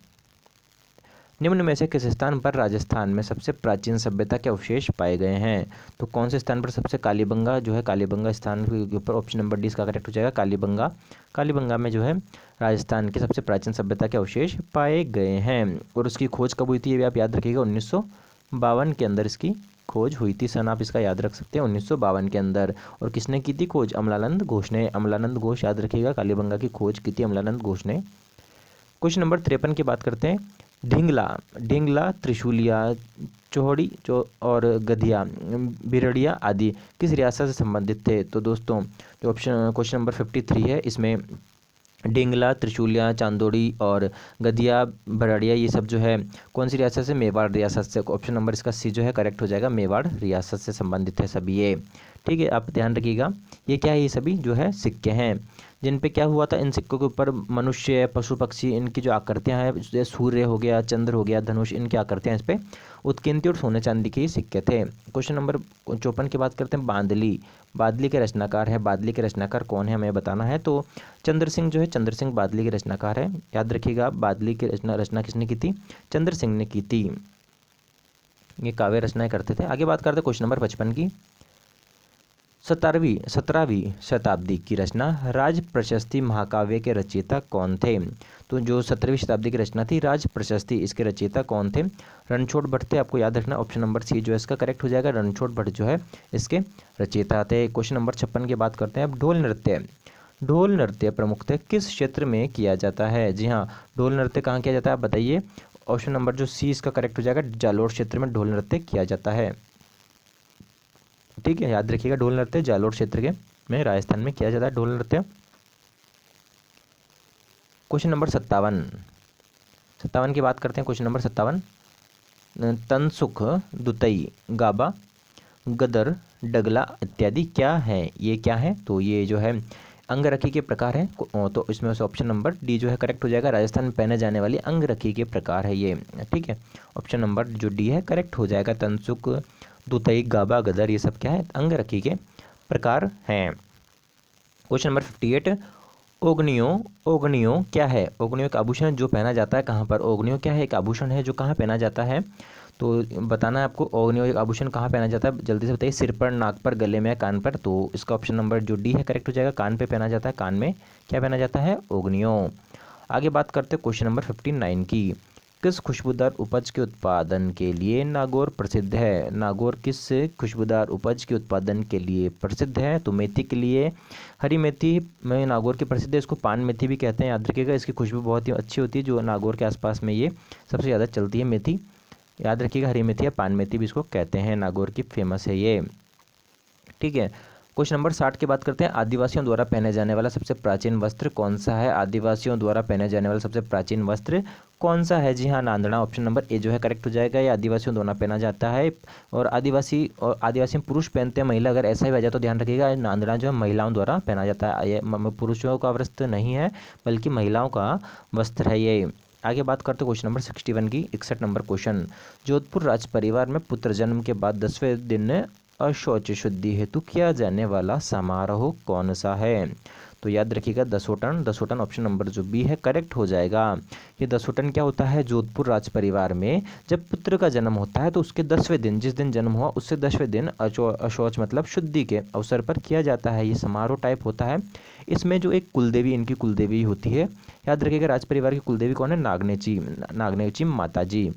निम्न में से किस स्थान पर राजस्थान में सबसे प्राचीन सभ्यता के अवशेष पाए गए हैं? तो कौन से स्थान पर सबसे? कालीबंगा जो है, कालीबंगा स्थान के ऊपर। ऑप्शन नंबर डी इसका करेक्ट हो जाएगा। कालीबंगा में जो है राजस्थान की सबसे प्राचीन सभ्यता के अवशेष पाए गए हैं। और उसकी खोज कब हुई थी ये भी आप याद रखिएगा। 1952 के अंदर इसकी खोज हुई थी। सन आप इसका याद रख सकते हैं, 1952 के अंदर। और किसने की थी खोज? अमलानंद घोष ने। अमलानंद घोष याद रखिएगा, कालीबंगा की खोज की थी अमलानंद घोष ने। क्वेश्चन नंबर 53 की बात करते हैं। ढींगला, त्रिशूलिया, चौहड़ी और गधिया, बिरड़िया आदि किस रियासत से संबंधित थे? तो दोस्तों जो ऑप्शन क्वेश्चन नंबर 53 है इसमें ढींगला, त्रिशूलिया, चांदोड़ी और गधिया, भराड़िया ये सब जो है कौन सी रियासत से? मेवाड़ रियासत से। ऑप्शन नंबर इसका सी जो है करेक्ट हो जाएगा। मेवाड़ रियासत से संबंधित है सभी ये। ठीक है, आप ध्यान रखिएगा। ये क्या है? ये सभी जो है सिक्के हैं जिन पे क्या हुआ था, इन सिक्कों के ऊपर मनुष्य, पशु पक्षी, इनकी जो आकृतियां हैं, जैसे सूर्य हो गया, चंद्र हो गया, धनुष, इनकी आकृतियां इस पे उत्कीर्णित और सोने चांदी के सिक्के थे। क्वेश्चन नंबर 54 की बात करते हैं। बादली के रचनाकार है। बादली के रचनाकार कौन है हमें बताना है। तो चंद्र सिंह जो है, चंद्र सिंह बादली के रचनाकार है। याद रखिएगा, बादली की रचना किसने की थी? चंद्र सिंह ने की थी। ये काव्य रचनाएं करते थे। आगे बात करते हैं क्वेश्चन नंबर 55 की। 17वीं शताब्दी की रचना राज प्रशस्ति महाकाव्य के रचयिता कौन थे? तो जो 17वीं शताब्दी की रचना थी राज प्रशस्ति, इसके रचयिता कौन थे? रणछोड़ भट्ट थे। आपको याद रखना, ऑप्शन नंबर सी जो है इसका करेक्ट हो जाएगा। रणछोड़ भट्ट जो है इसके रचयिता थे। क्वेश्चन नंबर 56 की बात करते हैं अब। ढोल नृत्य प्रमुखतः किस क्षेत्र में किया जाता है? जी हाँ, ढोल नृत्य कहाँ किया जाता है आप बताइए। ऑप्शन नंबर जो सी इसका करेक्ट हो जाएगा। जालोर क्षेत्र में ढोल नृत्य किया जाता है। ठीक है, याद रखिएगा, ढोल नृत्य जालोर क्षेत्र के में राजस्थान में किया जाता है ढोल नृत्य। क्वेश्चन नंबर 57 की बात करते हैं। Question number 57। तनसुख, दुतई, गाबा, गदर, डगला इत्यादि क्या है? ये क्या है? तो ये जो है अंगरखी के प्रकार है। तो इसमें से ऑप्शन नंबर डी जो है करेक्ट हो जाएगा। राजस्थान में पहने जाने वाली अंगरखी के प्रकार है ये। ठीक है, ऑप्शन नंबर जो डी है करेक्ट हो जाएगा। तनसुख, दुतई, गाबा, गदर ये सब क्या है? अंगरखी के प्रकार हैं। Question number 58। ओगनियो, ओगनियो क्या है? ओगनियो एक आभूषण है जो पहना जाता है कहाँ पर? ओगनियो क्या है? एक आभूषण है जो कहाँ पहना जाता है? तो बताना है आपको, ओगनियो एक आभूषण कहाँ पहना जाता है, जल्दी से बताइए। सिर पर, नाक पर, गले में, कान पर? तो इसका ऑप्शन नंबर जो डी है करेक्ट हो जाएगा, कान पे पहना जाता है। कान में क्या पहना जाता है? ओगनियो। आगे बात करते हैं क्वेश्चन नंबर 59 की। किस खुशबूदार उपज के उत्पादन के लिए नागौर प्रसिद्ध है? नागौर किस खुशबूदार उपज के उत्पादन के लिए प्रसिद्ध है? तो मेथी के लिए, हरी मेथी में नागौर की प्रसिद्ध है, इसको पान मेथी भी कहते हैं, याद रखिएगा। इसकी खुशबू बहुत ही अच्छी होती है, जो नागौर के आसपास में ये सबसे ज़्यादा चलती है मेथी, याद रखिएगा। हरी मेथी या पान मेथी भी इसको कहते हैं, नागौर की फेमस है ये, ठीक है। क्वेश्चन नंबर 60 की बात करते हैं। आदिवासियों द्वारा पहने जाने वाला सबसे प्राचीन वस्त्र कौन सा है? आदिवासियों द्वारा पहने जाने वाला सबसे प्राचीन वस्त्र कौन सा है? जी हाँ, नांदड़ा, ऑप्शन नंबर ए जो है करेक्ट हो जाएगा। ये आदिवासियों द्वारा पहना जाता है, और आदिवासी पुरुष पहनते हैं, महिला अगर ऐसा ही वजह तो ध्यान रखिएगा, नांदड़ा जो है महिलाओं द्वारा पहना जाता है। ये पुरुषों का वस्त्र नहीं है, बल्कि महिलाओं का वस्त्र है ये। आगे बात करते हैं क्वेश्चन नंबर 61 की। 61 नंबर क्वेश्चन, जोधपुर राज परिवार में पुत्र जन्म के बाद 10वें दिन अशौच शुद्धि हेतु किया जाने वाला समारोह कौन सा है? तो याद रखिएगा, दसोटन। दसोटन ऑप्शन नंबर जो बी है करेक्ट हो जाएगा। ये दसोटन क्या होता है? जोधपुर राज परिवार में जब पुत्र का जन्म होता है तो उसके 10वें दिन, जिस दिन जन्म हुआ उससे 10वें दिन अशौच मतलब शुद्धि के अवसर पर किया जाता है। ये समारोह टाइप होता है। इसमें जो एक कुलदेवी, इनकी कुलदेवी होती है, याद रखिएगा, राज परिवार की कुलदेवी कौन है? नागनेची, नागनेची माता जी।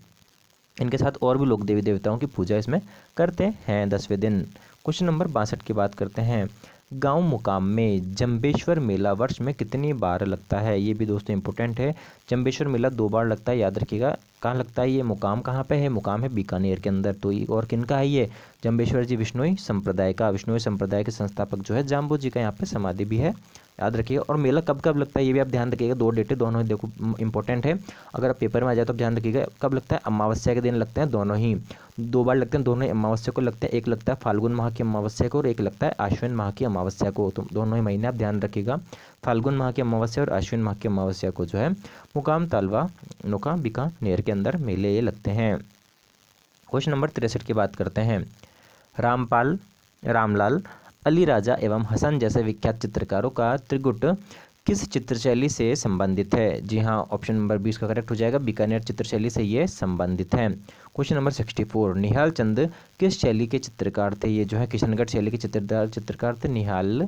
इनके साथ और भी लोग देवी देवताओं की पूजा इसमें करते हैं 10वें दिन। क्वेश्चन नंबर 62 की बात करते हैं। गांव मुकाम में जंबेश्वर मेला वर्ष में कितनी बार लगता है? ये भी दोस्तों इंपॉर्टेंट है। जंबेश्वर मेला 2 बार लगता है, याद रखिएगा। कहाँ लगता है ये? मुकाम कहाँ पे है? मुकाम है बीकानेर के अंदर। तो ये और किन का है ये? जंबेश्वर जी विष्णुई संप्रदाय का। विष्णुई संप्रदाय के संस्थापक जो है जाम्बू जी का यहाँ पे समाधि भी है, याद रखिएगा। और मेला कब कब लगता है ये भी आप ध्यान रखिएगा। 2 डेटें दोनों ही देखो इंपॉर्टेंट है, अगर आप पेपर में आ जाए तो आप ध्यान रखिएगा। कब लगता है? अमावस्या के दिन लगते हैं दोनों ही, 2 बार लगते हैं, दोनों ही अमावस्या को लगते हैं। एक लगता है फाल्गुन माह की अमावस्या को और एक लगता है आश्विन माह की अमावस्या को। तो दोनों ही महीने आप ध्यान रखिएगा, फाल्गुन माह की अमावस्या और आश्विन माह की अमावस्या को जो है मुकाम तालवा नोका बीकानेर के अंदर मेले लगते हैं। क्वेश्चन नंबर 63 की बात करते हैं। रामलाल, अली राजा एवं हसन जैसे विख्यात चित्रकारों का त्रिगुट किस चित्रशैली से संबंधित है? जी हाँ, ऑप्शन नंबर 20 का करेक्ट हो जाएगा, बीकानेर चित्रशैली से ये संबंधित है। क्वेश्चन नंबर 64, निहाल चंद किस शैली के चित्रकार थे? ये जो है किशनगढ़ शैली के चित्रकार थे निहाल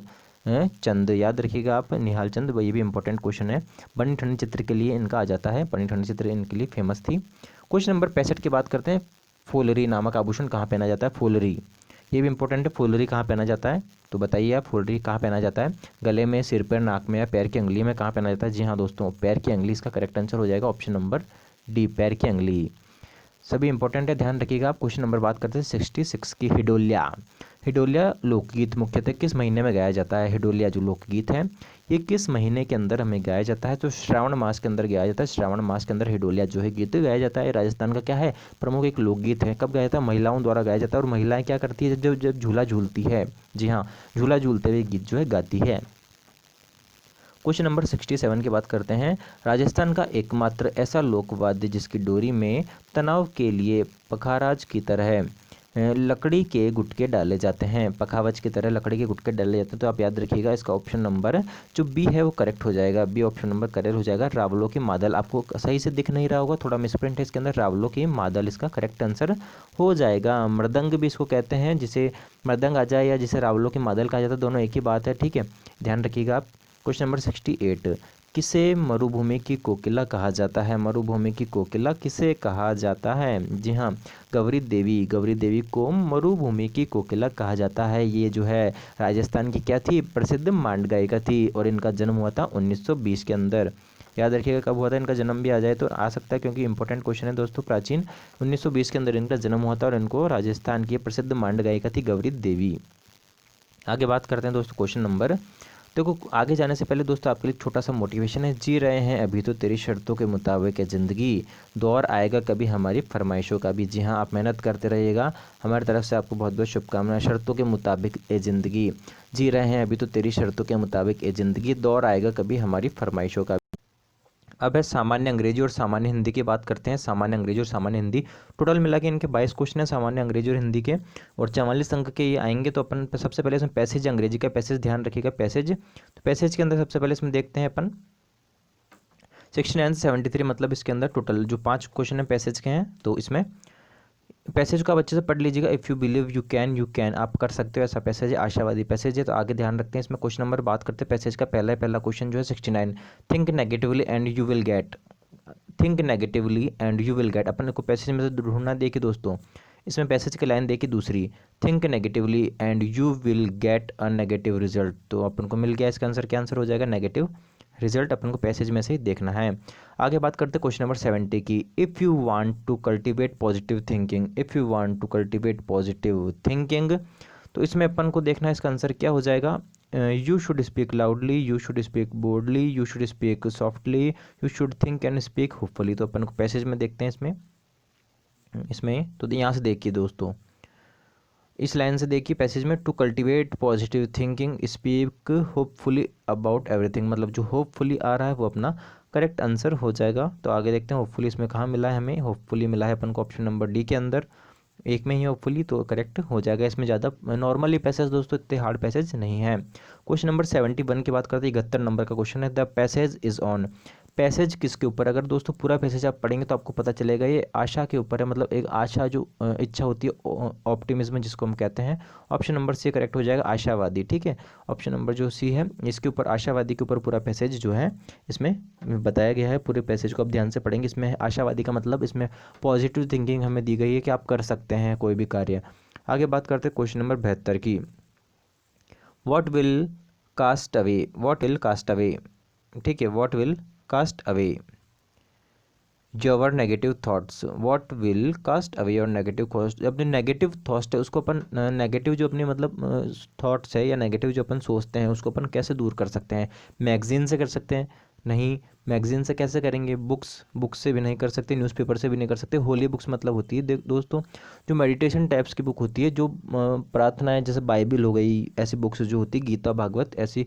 चंद, याद रखिएगा आप, निहाल चंद। ये भी इंपॉर्टेंट क्वेश्चन है, बनी ठंडी चित्र के लिए इनका आ जाता है, बनी ठंडी चित्र इनके लिए फेमस थी। क्वेश्चन नंबर 65 की बात करते हैं। फुलरी नामक आभूषण कहाँ पहना जाता है? फुलरी, ये भी इंपॉर्टेंट है। फुलरी कहाँ पहना जाता है? तो बताइए आप, फुलरी कहाँ पहना जाता है? गले में, सिर पर, नाक में या पैर की अंगुली में? कहाँ पहना जाता है? जी हाँ दोस्तों, पैर की अंगुली इसका करेक्ट आंसर हो जाएगा, ऑप्शन नंबर डी, पैर की अंगुली। सभी इंपॉर्टेंट है, ध्यान रखिएगा आप। क्वेश्चन नंबर बात करते हैं 66 की। हिडोलिया, हिडोलिया लोकगीत मुख्यतः किस महीने में गाया जाता है? हिडोलिया जो लोकगीत है ये किस महीने के अंदर हमें गाया जाता है? तो श्रावण मास के अंदर गाया जाता है। श्रावण मास के अंदर हिडोलिया जो है गीत गाया जाता है। राजस्थान का क्या है? प्रमुख एक लोकगीत है। कब गाया जाता है? महिलाओं द्वारा गाया जाता है। और महिलाएं क्या करती है? जब जब झूला झूलती है, जी हाँ, झूला झूलते हुए गीत जो है गाती है। क्वेश्चन नंबर 67 की बात करते हैं। राजस्थान का एकमात्र ऐसा लोकवाद्य जिसकी डोरी में तनाव के लिए पखाराज की तरह लकड़ी के गुटके डाले जाते हैं, पखावज की तरह लकड़ी के गुटके डाले जाते हैं। तो आप याद रखिएगा, इसका ऑप्शन नंबर जो बी है वो करेक्ट हो जाएगा, बी ऑप्शन नंबर करेक्ट हो जाएगा। रावलों की मादल, आपको सही से दिख नहीं रहा होगा, थोड़ा मिसप्रिंट है इसके अंदर, रावलों की मादल इसका करेक्ट आंसर हो जाएगा। मृदंग भी इसको कहते हैं, जिसे मृदंग आ जाए या जिसे रावलों की मादल कहा जाता है, दोनों एक ही बात है, ठीक है, ध्यान रखिएगा आप। क्वेश्चन नंबर 68, किसे मरुभूमि की कोकिला कहा जाता है? मरुभूमि की कोकिला किसे कहा जाता है? जी हाँ, गौरी देवी, गौरी देवी को मरुभूमि की कोकिला कहा जाता है। ये जो है राजस्थान की क्या थी? प्रसिद्ध मांड गायिका थी, और इनका जन्म हुआ था 1920 के अंदर। याद रखिएगा कब हुआ था इनका जन्म, भी आ जाए तो आ सकता है, क्योंकि इंपॉर्टेंट क्वेश्चन है दोस्तों। प्राचीन 1920 के अंदर इनका जन्म हुआ था, और इनको राजस्थान की प्रसिद्ध मांड गायिका थी गौरी देवी। आगे बात करते हैं दोस्तों क्वेश्चन नंबर। देखो, आगे जाने से पहले दोस्तों आपके लिए छोटा सा मोटिवेशन है। जी रहे हैं अभी तो तेरी शर्तों के मुताबिक है ज़िंदगी, दौर आएगा कभी हमारी फरमाइशों का भी। जी हाँ, आप मेहनत करते रहिएगा, हमारी तरफ से आपको बहुत बहुत शुभकामनाएं। शर्तों के मुताबिक ए ज़िंदगी, जी रहे हैं अभी तो तेरी शर्तों के मुताबिक ए ज़िंदगी, दौर आएगा कभी हमारी फरमाइशों का। अब है सामान्य अंग्रेजी और सामान्य हिंदी की बात करते हैं। सामान्य अंग्रेजी और सामान्य हिंदी टोटल मिला के इनके 22 क्वेश्चन है सामान्य अंग्रेजी और हिंदी के, और 44 अंक के ये आएंगे। तो अपन सबसे पहले इसमें पैसेज, अंग्रेजी का पैसेज ध्यान रखिएगा, पैसेज। तो पैसेज के अंदर सबसे पहले इसमें देखते हैं अपन 69 से 73, मतलब इसके अंदर टोटल जो 5 क्वेश्चन है पैसेज के हैं। तो इसमें पैसेज को आप अच्छे से पढ़ लीजिएगा। If you believe you can, आप कर सकते हो, ऐसा पैसेज है, आशावादी पैसेज है। तो आगे ध्यान रखते हैं इसमें क्वेश्चन नंबर बात करते हैं पैसेज का। पहला क्वेश्चन जो है 69, think negatively and you will get, think negatively and you will get. अपन को पैसेज में से ढूंढना देखिए दोस्तों, इसमें पैसेज की लाइन देखिए दूसरी, think negatively and you will get a negative result. तो अपन को मिल गया इसका आंसर, क्या आंसर हो जाएगा, नेगेटिव रिजल्ट। अपन को पैसेज में से ही देखना है। आगे बात करते हैं क्वेश्चन नंबर 70 की। If you want to cultivate positive thinking, if you want to cultivate positive thinking, तो इसमें अपन को देखना है इसका आंसर क्या हो जाएगा। You should speak loudly, you should speak boldly, you should speak softly, you should think and speak hopefully. तो अपन को पैसेज में देखते हैं इसमें तो यहाँ से देखिए दोस्तों, इस लाइन से देखिए पैसेज में, to cultivate positive thinking speak hopefully about everything, मतलब जो होपफुली आ रहा है वो अपना करेक्ट आंसर हो जाएगा। तो आगे देखते हैं होपफुली इसमें कहाँ मिला है हमें, होपफुली मिला है अपन को ऑप्शन नंबर डी के अंदर, एक में ही होपफुली, तो करेक्ट हो जाएगा। इसमें ज़्यादा नॉर्मली पैसेज दोस्तों, इतने हार्ड पैसेज नहीं है। क्वेश्चन नंबर 71 की बात करते हैं, 71 नंबर का क्वेश्चन है, the passage is on, passage किसके ऊपर। अगर दोस्तों पूरा पैसेज आप पढ़ेंगे तो आपको पता चलेगा ये आशा के ऊपर है, मतलब एक आशा जो इच्छा होती है, ऑप्टिमिज्म जिसको हम कहते हैं। ऑप्शन नंबर सी करेक्ट हो जाएगा, आशावादी, ठीक है। ऑप्शन नंबर जो सी है इसके ऊपर, आशावादी के ऊपर पूरा पैसेज जो है इसमें बताया गया है। पूरे पैसेज को आप ध्यान से पढ़ेंगे। इसमें आशावादी का मतलब इसमें पॉजिटिव थिंकिंग हमें दी गई है कि आप कर सकते हैं कोई भी कार्य। आगे बात करते हैं क्वेश्चन नंबर 72 की। What will cast away, what will cast away, ठीक है, what will cast away your negative thoughts, what will cast away your negative thoughts. अपने नेगेटिव थॉट्स है उसको अपन, नेगेटिव जो अपने मतलब थॉट्स है या नेगेटिव जो अपन सोचते हैं उसको अपन कैसे दूर कर सकते हैं। मैगजीन से कर सकते हैं, नहीं, मैगजीन से कैसे करेंगे, बुक्स से भी नहीं कर सकते, न्यूज़पेपर से भी नहीं कर सकते। होली बुक्स मतलब होती है दोस्तों जो मेडिटेशन टाइप्स की बुक होती है, जो प्रार्थनाएं जैसे बाइबिल हो गई, ऐसी बुक्स जो होती है, गीता भागवत, ऐसी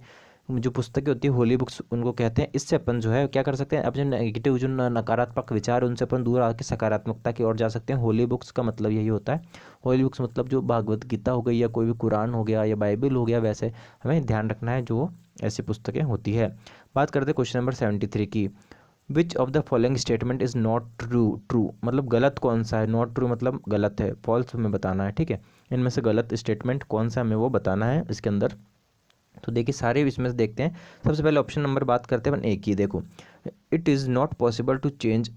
जो पुस्तकें होती है होली बुक्स उनको कहते हैं। इससे अपन जो है क्या कर सकते हैं, अपने नेगेटिव जो नकारात्मक विचार उनसे अपन दूर आके सकारात्मकता की ओर जा सकते हैं। होली बुक्स का मतलब यही होता है। होली बुक्स मतलब जो भागवत गीता हो गई या कोई भी कुरान हो गया या बाइबल हो गया, वैसे हमें ध्यान रखना है जो ऐसी पुस्तकें होती है। बात करते हैं क्वेश्चन नंबर 73 की। Which of the following statement is not true, मतलब गलत कौन सा है, नॉट ट्रू मतलब गलत है, फॉल्स हमें बताना है, ठीक है। इनमें से गलत स्टेटमेंट कौन सा हमें वो बताना है इसके अंदर। तो देखिए सारे इसमें से देखते हैं। सबसे पहले ऑप्शन नंबर बात करते हैं अपन एक ही, देखो, it is not possible to change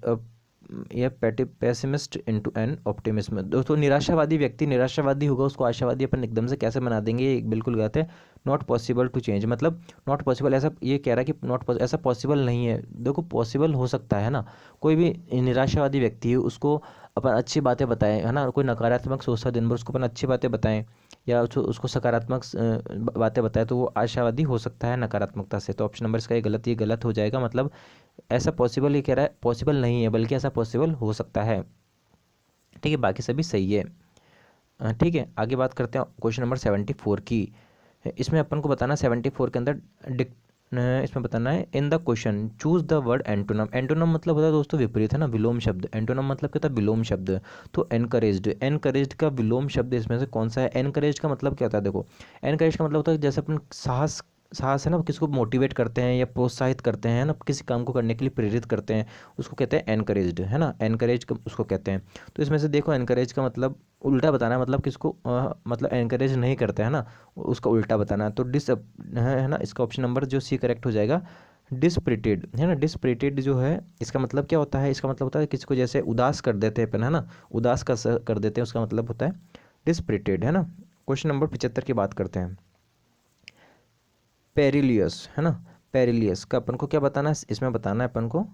या पेसिमिस्ट इनटू एन ऑप्टिमिस्ट। दोस्तों निराशावादी व्यक्ति निराशावादी होगा, उसको आशावादी अपन एकदम से कैसे बना देंगे, ये बिल्कुल गलत है। नॉट पॉसिबल टू चेंज मतलब नॉट पॉसिबल, ऐसा ये कह रहा है कि नॉट ऐसा पॉसिबल नहीं है। देखो पॉसिबल हो सकता है ना, कोई भी निराशावादी व्यक्ति है उसको अपन अच्छी बातें बताएं, है ना, कोई नकारात्मक सोचता दिन भर उसको अपन अच्छी बातें बताएं या उसको सकारात्मक बातें बताएं, तो वो आशावादी हो सकता है नकारात्मकता से। तो ऑप्शन नंबर इसका ये गलत हो जाएगा, मतलब ऐसा पॉसिबल, ये कह रहा है पॉसिबल नहीं है बल्कि ऐसा पॉसिबल हो सकता है, ठीक है, बाकी सभी सही है। ठीक है, आगे बात करते हैं क्वेश्चन नंबर 74 की। इसमें अपन को बताना 74 के अंदर इसमें बताना है, in the question choose the word antonym. Antonym मतलब होता है दोस्तों विपरीत, है ना, विलोम शब्द। एंटोनम मतलब क्या होता है, विलोम शब्द। तो एनकरेज्ड का विलोम शब्द इसमें से कौन सा है। एनकरेज का मतलब क्या होता है, देखो एनकरेज का मतलब होता है जैसे अपन साहस है ना, किसको मोटिवेट करते हैं या प्रोत्साहित करते हैं ना, किसी काम को करने के लिए प्रेरित करते हैं, उसको कहते हैं एनकरेज्ड, है ना, एनकरेज उसको कहते हैं। तो इसमें से देखो एनकरेज का मतलब उल्टा बताना है, मतलब किसको मतलब एनकरेज नहीं करते हैं ना, उसका उल्टा बताना है। तो है ना, इसका ऑप्शन नंबर जो सी करेक्ट हो जाएगा, डिस्प्रिटेड, है ना। डिस्प्रिटेड जो है इसका मतलब क्या होता है, इसका मतलब होता है किसी को जैसे उदास कर देते हैं अपन, है ना, उदास कर देते हैं, उसका मतलब होता है डिस्प्रिटेड, है ना। क्वेश्चन नंबर 75 की बात करते हैं। पेरिलियस, है ना, पेरिलियस का अपन को क्या बताना है, इसमें बताना है अपन को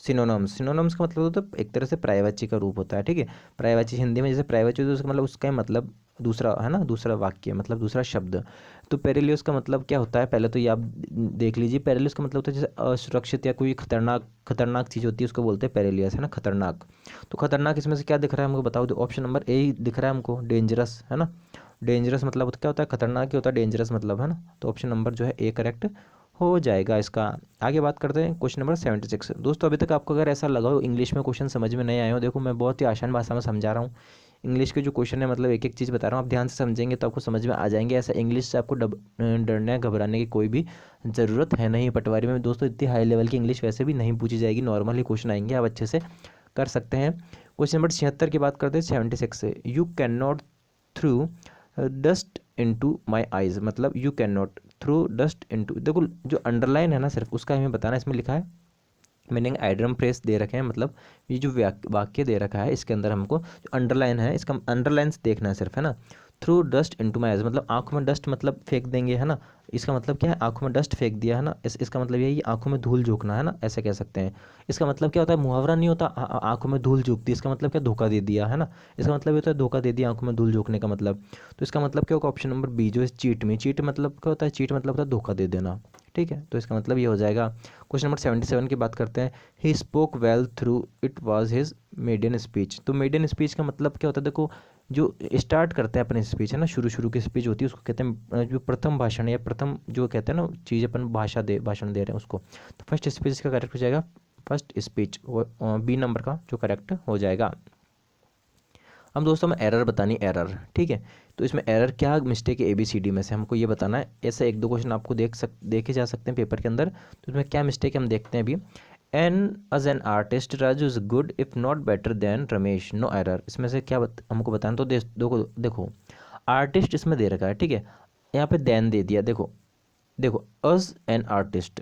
सिनोनम्स का मतलब होता है एक तरह से पर्यायवाची का रूप होता है, ठीक है। पर्यायवाची हिंदी में जैसे पर्यायवाची होता है उसका मतलब उसका मतलब दूसरा, है ना, दूसरा वाक्य मतलब दूसरा शब्द। तो पेरिलियस का मतलब क्या होता है, पहले तो ये आप देख लीजिए। पेरिलियस का मतलब होता है जैसे असुरक्षित या कोई खतरनाक चीज़ होती है उसको बोलते हैं पेरिलियस, है ना, खतरनाक। तो खतरनाक इसमें से क्या दिख रहा है हमको बताओ, तो ऑप्शन नंबर ए ही दिख रहा है हमको, डेंजरस, है ना। डेंजरस मतलब क्या होता है, खतरनाक ही होता है डेंजरस मतलब, है ना। तो ऑप्शन नंबर जो है ए करेक्ट हो जाएगा इसका। आगे बात करते हैं क्वेश्चन नंबर 76। दोस्तों अभी तक आपको अगर ऐसा लगा हो इंग्लिश में क्वेश्चन समझ में नहीं आए हो, देखो मैं बहुत ही आसान भाषा में समझा रहा हूँ। इंग्लिश के जो क्वेश्चन है मतलब एक एक चीज़ बता रहा हूँ, आप ध्यान से समझेंगे तो आपको समझ में आ जाएंगे। ऐसा इंग्लिश से आपको डरने घबराने की कोई भी ज़रूरत है नहीं। पटवारी में दोस्तों इतनी हाई लेवल की इंग्लिश वैसे भी नहीं पूछी जाएगी, नॉर्मल ही क्वेश्चन आएंगे, आप अच्छे से कर सकते हैं। क्वेश्चन नंबर 76 की बात करते हैं 76 से। You can not throw dust into my eyes, मतलब you can not throw dust into, देखो जो अंडरलाइन है ना सिर्फ उसका हमें बताना है। इसमें लिखा है मीनिंग आइडरम फ्रेस दे रखे हैं, मतलब ये जो वाक्य दे रखा है इसके अंदर हमको जो अंडरलाइन है इसका अंडरलाइन देखना है सिर्फ, है ना। Through dust into my eyes, मतलब आंखों में डस्ट मतलब फेंक देंगे, है ना। इसका मतलब क्या है, आंखों में डस्ट फेंक दिया, है ना। इसका मतलब यही आंखों में धूल झोंकना, है ना, ऐसे कह सकते हैं। इसका मतलब क्या होता है, मुहावरा नहीं होता आंखों में धूल झोंकती, इसका मतलब क्या, धोखा दे दिया, है ना। इसका मतलब ये होता है धोखा दे दिया, आंखों में धूल झोंकने का मतलब। तो इसका मतलब क्या होगा, ऑप्शन नंबर बी जो है चीट में। चीट मतलब क्या होता है, चीट मतलब होता है धोखा दे देना, ठीक है। तो इसका मतलब ये हो जाएगा। क्वेश्चन नंबर 77 की बात करते हैं। He spoke well through it was his median speech. तो मेडियन स्पीच का मतलब क्या होता है, देखो जो स्टार्ट करते हैं अपनी स्पीच, है ना, शुरू शुरू की स्पीच होती है उसको कहते हैं जो प्रथम भाषण या प्रथम जो कहते हैं ना चीज़ अपन भाषण दे रहे हैं उसको। तो फर्स्ट स्पीच का करेक्ट हो जाएगा फर्स्ट स्पीच, बी नंबर का जो करेक्ट हो जाएगा। हम दोस्तों में एरर बतानी, एरर, ठीक है। तो इसमें एरर क्या मिस्टेक है ABCD में से हमको ये बताना है। ऐसे एक दो क्वेश्चन आपको देखे जा सकते हैं पेपर के अंदर, तो इसमें क्या मिस्टेक है हम देखते हैं अभी। An as an artist Raju is good if not better than Ramesh, no error. इसमें से क्या हमको बताना, तो देखो आर्टिस्ट इसमें दे रखा है, ठीक है। यहाँ पे देन दे दिया, देखो देखो अज एन आर्टिस्ट,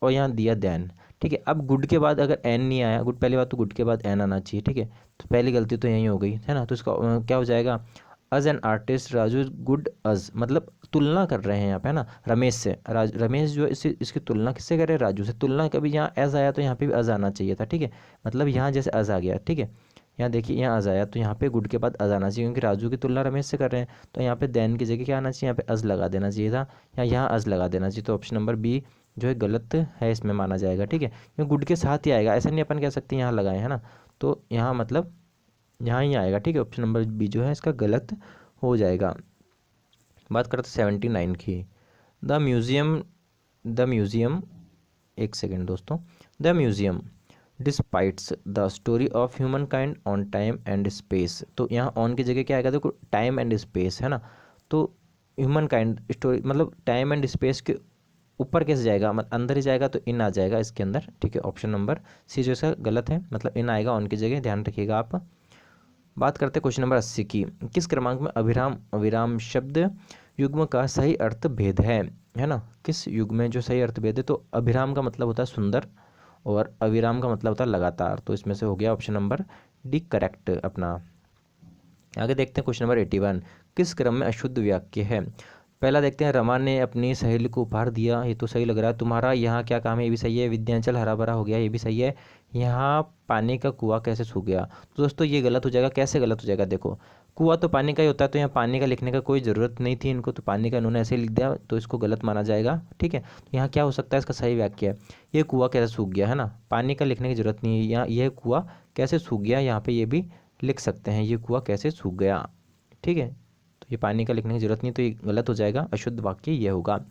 और यहाँ दिया देन, ठीक है। अब गुड के बाद अगर एन नहीं आया, गुड पहली बात तो गुड के बाद एन आना चाहिए, ठीक है। तो पहली गलती तो यही हो गई, है ना। तो इसका क्या हो जाएगा, as an artist Raju is good as, मतलब तुलना कर रहे हैं यहाँ पे, है ना, रमेश से। रमेश जो इसकी तुलना किससे करे, राजू से। तुलना कभी यहाँ एज आया तो यहाँ पे भी अज आना चाहिए था, ठीक है। मतलब यहाँ जैसे अज आ गया, ठीक है। यहाँ देखिए यहाँ अज आया तो यहाँ पे गुड के बाद अज आना चाहिए, क्योंकि राजू की तुलना रमेश से कर रहे हैं। तो यहाँ पे देन की जगह क्या आना चाहिए, यहाँ पे अज लगा देना चाहिए था, या यहाँ अज लगा देना चाहिए। तो ऑप्शन नंबर बी जो है गलत है, इसमें माना जाएगा, ठीक है। क्योंकि गुड के साथ ही आएगा, ऐसा नहीं अपन कह सकते यहाँ लगाए, है ना। तो यहाँ मतलब यहाँ ही आएगा, ठीक है। ऑप्शन नंबर बी जो है इसका गलत हो जाएगा। बात करते 79 की। द म्यूज़ियम, द म्यूज़ियम, एक सेकेंड दोस्तों। The museum depicts the story of human kind on time and space. तो यहाँ ऑन की जगह क्या आएगा, देखो टाइम एंड स्पेस, है ना। तो ह्यूमन काइंड स्टोरी मतलब टाइम एंड स्पेस के ऊपर कैसे जाएगा, मतलब अंदर ही जाएगा, तो इन आ जाएगा इसके अंदर, ठीक है। ऑप्शन नंबर सी जो इसका गलत है, मतलब इन आएगा ऑन की जगह, ध्यान रखिएगा आप। बात करते हैं क्वेश्चन नंबर 80 की। किस क्रमांक में अभिराम अविराम शब्द युग्म का सही अर्थ भेद है ना। किस युग में जो सही अर्थ भेद है, तो अभिराम का मतलब होता है सुंदर और अविराम का मतलब होता है लगातार। तो इसमें से हो गया ऑप्शन नंबर डी करेक्ट अपना। आगे देखते हैं क्वेश्चन नंबर 81। किस क्रम में अशुद्ध वाक्य है। पहला देखते हैं, रमा ने अपनी सहेली को उपहार दिया, ये तो सही लग रहा है। तुम्हारा यहाँ क्या काम है, ये भी सही है। विद्यांचल हरा भरा हो गया, ये भी सही है। यहाँ पानी का कुआं कैसे सूख गया, तो दोस्तों ये गलत हो जाएगा। कैसे गलत हो जाएगा, देखो कुआं तो पानी का ही होता है, तो यहाँ पानी का लिखने का कोई ज़रूरत नहीं थी इनको, तो पानी का इन्होंने ऐसे लिख दिया, तो इसको गलत माना जाएगा, ठीक है। तो यहाँ क्या हो सकता है, इसका सही वाक्य है ये कुआं कैसे सूख गया, है ना। पानी का लिखने की जरूरत नहीं है, यहाँ यह कुआं कैसे सूख गया, यहाँ पे ये भी लिख सकते हैं ये कुआं कैसे सूख गया, ठीक है। तो ये पानी का लिखने की जरूरत नहीं, तो ये गलत हो जाएगा, अशुद्ध वाक्य ये होगा।